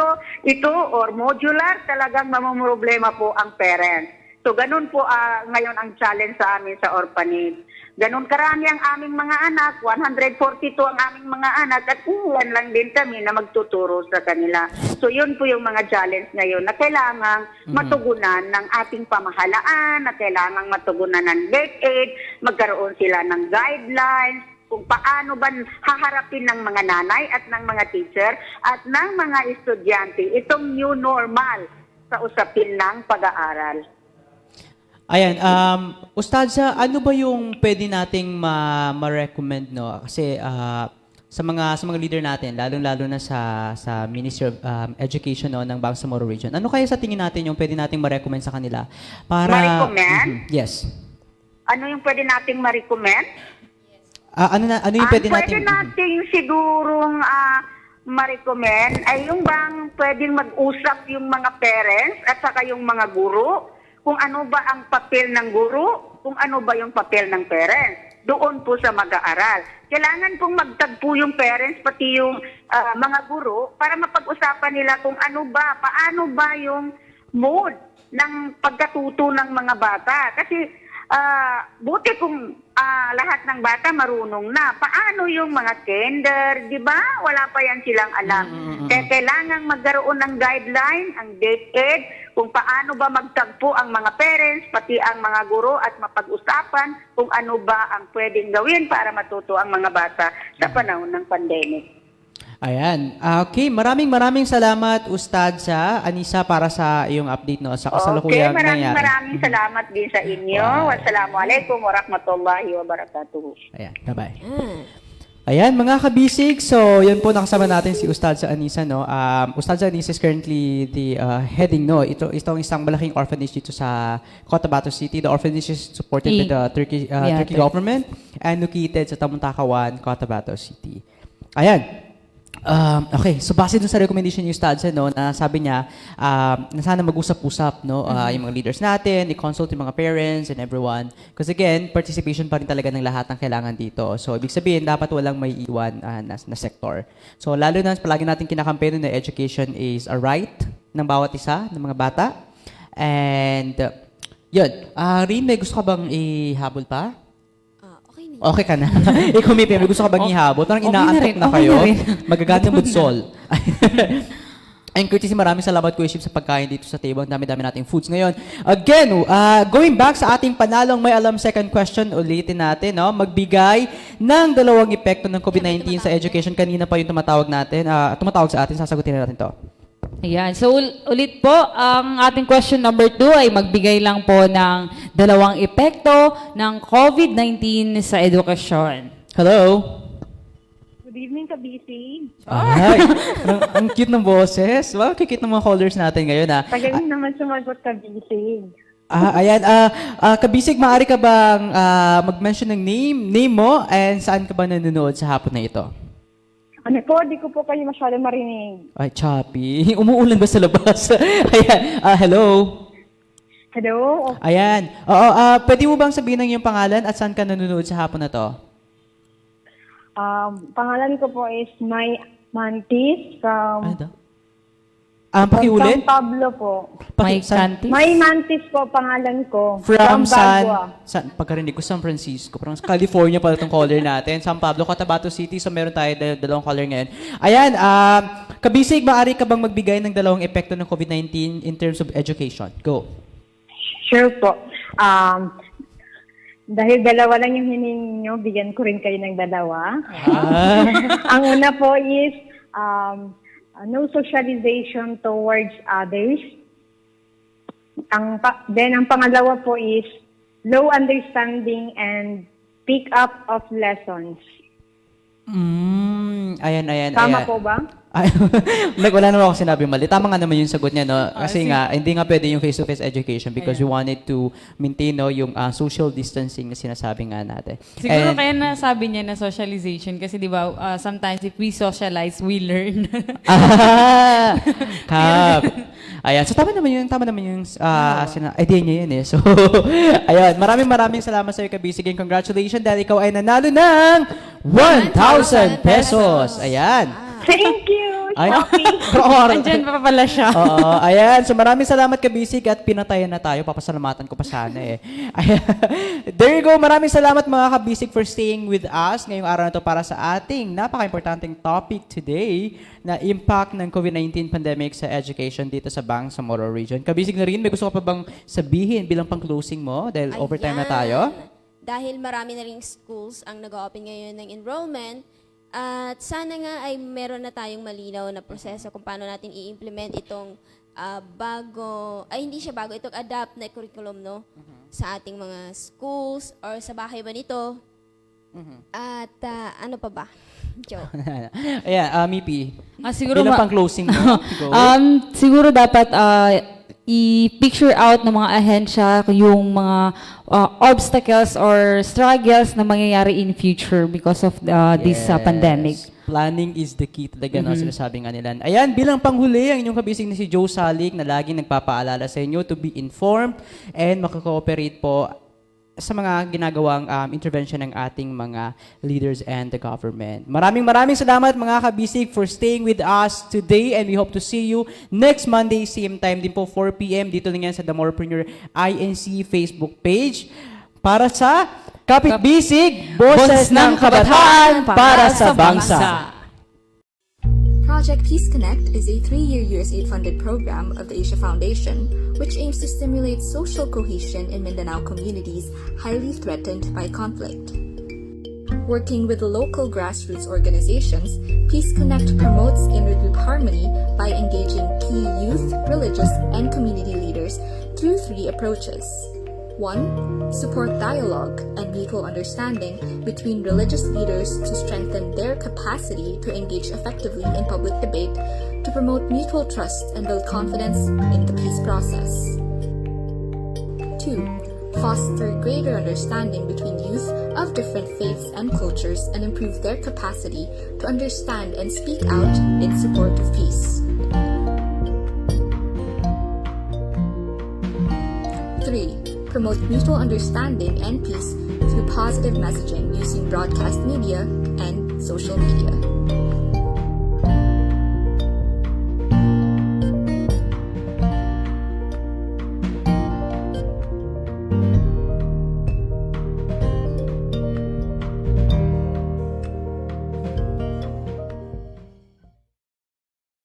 ito or modular, talagang mamumroblema po ang parents. So ganun po ngayon ang challenge sa amin sa orphanage. Ganun karami ang aming mga anak, 142 ang aming mga anak at ilan lang din kami na magtuturo sa kanila. So yun po yung mga challenge ngayon na kailangang matugunan ng ating pamahalaan, na kailangang matugunan ng DepEd, magkaroon sila ng guidelines, kung paano ba haharapin ng mga nanay at ng mga teacher at ng mga estudyante itong new normal sa usapin ng pag-aaral. Ayan, Ustadza, ano ba yung pwede nating ma-recommend, no? Kasi sa mga leader natin, lalong-lalo na sa Ministry of Education, no, ng Bangsamoro Region. Ano kaya sa tingin natin yung pwede nating ma-recommend sa kanila para Ma-recommend? Yes. Ano yung pwede nating ma-recommend? Ano yung pwede nating Pwede nating sigurong ma-recommend ay yung bang pwedeng mag-usap yung mga parents at saka yung mga guro kung ano ba ang papel ng guro, kung ano ba yung papel ng parents doon po sa mag-aaral. Kailangan pong magtagpo yung parents pati yung mga guro para mapag-usapan nila kung ano ba, paano ba yung mode ng pagkatuto ng mga bata. Kasi buti kung lahat ng bata marunong na. Paano yung mga kinder, di ba? Wala pa yan silang alam. Kaya kailangang magkaroon ng guideline, ang DepEd, kung paano ba magtagpo ang mga parents, pati ang mga guro at mapag-usapan kung ano ba ang pwedeng gawin para matuto ang mga bata sa panahon ng pandemic. Ayan. Okay, maraming salamat, Ustadza Anisa, para sa iyong update, no, sa kasalukuyang nangyari. Maraming salamat din sa inyo. Wassalamualaikum warahmatullahi wabarakatuh. Ayan, bye-bye. Ayan, mga kabisig, so yan po nakasama natin si Ustadza Anisa, no. Ustadza Anisa is currently the heading, no. Itong isang malaking orphanage dito sa Cotabato City. The orphanage is supported by the Turkey government and located sa Tamuntakawan, Cotabato City. Ayan. Okay, so base dun sa recommendation ni Ustadza, no, na sabi niya na sana mag-usap-usap, no, yung mga leaders natin, i-consult yung mga parents and everyone. Because again, participation pa rin talaga ng lahat ng kailangan dito. So ibig sabihin, dapat walang may iwan na sector. So lalo na palagi natin kinakampanya na education is a right ng bawat isa, ng mga bata. And yun, Rin, may gusto ka bang ihabol pa? Okay ka na. Ikaw, may gusto ka bang ihabot? Parang inaantok na kayo. Magaganda budsol. And courtesy, maraming salamat, Kuya Ship, sa pagkain dito sa table. Ang dami-dami nating foods ngayon. Again, going back sa ating panalong may alam second question, ulitin natin, no? Magbigay ng 2 epekto ng COVID-19 sa education. Kanina pa yung tumatawag sa atin. Sasagutin na natin to. Ayan. So, ulit po, ang ating question number 2 ay magbigay lang po ng 2 epekto ng COVID-19 sa edukasyon. Hello? Good evening, Kabisig. Ay, ang cute ng boses. Wow, cute ng mga callers natin ngayon. Tagal naman sumagot, Kabisig. Ayan. Kabisig, maaari ka bang mag-mention ng name mo and saan ka ba nanonood sa hapon na ito? Ano po, di ko po kayo masyado marinig. Ay, choppy. Umuulan ba sa labas? Ayan. Hello? Hello? Ayan. Oo, pwede mo bang sabihin ng iyong pangalan at saan ka nanonood sa hapon na to? Pangalan ko po is May Mantis from... Pakiulit? San Pablo po. May Mantis po, pangalan ko. From pagkarinig ko, San Francisco. Parang California pala itong caller natin. San Pablo, Cotabato City. So meron tayo 2 caller ngayon. Ayan, Kabisig, maaari ka bang magbigay ng 2 epekto ng COVID-19 in terms of education? Go. Sure po. Dahil 2 lang yung hiningi nyo, bigyan ko rin kayo ng 2. Ang una po is... no socialization towards others. Then ang pangalawa po is low understanding and pick up of lessons. Ayan. Tama po ba? Wala naman ako sinabi mali. Tama nga naman yung sagot niya, no? Kasi nga, hindi nga pwede yung face-to-face education because we wanted to maintain, no, yung social distancing na sinasabi nga natin. Siguro kaya nasabi niya na socialization kasi di ba, sometimes if we socialize, we learn. Kap. Ayan. So, tama naman yung idea niya yun, eh. So, ayan. Maraming salamat sa iyo, Kabisig. And congratulations dahil ikaw ay nanalo ng 1,000 pesos. Ayan. Thank you, Ay, Shopee. Andyan pa pala siya. Oo, ayan. So maraming salamat Kabisig at pinatayan na tayo. Papasalamatan ko pa sana eh. Ayan. There you go. Maraming salamat mga Kabisig for staying with us ngayong araw na to para sa ating napaka-importanting topic today na impact ng COVID-19 pandemic sa education dito sa Bang, sa Moro Region. Kabisig na rin, may gusto ka pa bang sabihin bilang pang-closing mo dahil overtime na tayo? Dahil marami na ring schools ang nag-open ngayon ng enrollment, at sana nga ay meron na tayong malinaw na proseso kung paano natin i-implement itong hindi siya bago, itong adapt na curriculum, no? Sa ating mga schools or sa bahay ba nito. At ano pa ba? Joke. Ayan, Mipi. Siguro bilang pang-closing mo. Go. Siguro dapat i-picture out ng mga ahensya yung mga obstacles or struggles na mangyayari in future because of this pandemic. Planning is the key talaga, no? Sinasabi nga nila. Ayan, bilang panghuli, ang inyong kabisig na si Joe Salik na laging nagpapaalala sa inyo to be informed and makakooperate po sa mga ginagawang intervention ng ating mga leaders and the government. Maraming salamat mga kabisig for staying with us today, and we hope to see you next Monday, same time din po, 4 p.m. Dito lang yan sa The Moropreneur Inc. Facebook page. Para sa Kapit Bisig, boses ng kabataan para sa bangsa. Project Peace Connect is a 3-year USAID-funded program of the Asia Foundation, which aims to stimulate social cohesion in Mindanao communities highly threatened by conflict. Working with the local grassroots organizations, Peace Connect promotes inter-group harmony by engaging key youth, religious, and community leaders through 3 approaches. 1. Support dialogue and mutual understanding between religious leaders to strengthen their capacity to engage effectively in public debate, to promote mutual trust and build confidence in the peace process. 2. Foster greater understanding between youth of different faiths and cultures and improve their capacity to understand and speak out in support of peace. 3. Promote mutual understanding and peace through positive messaging using broadcast media and social media.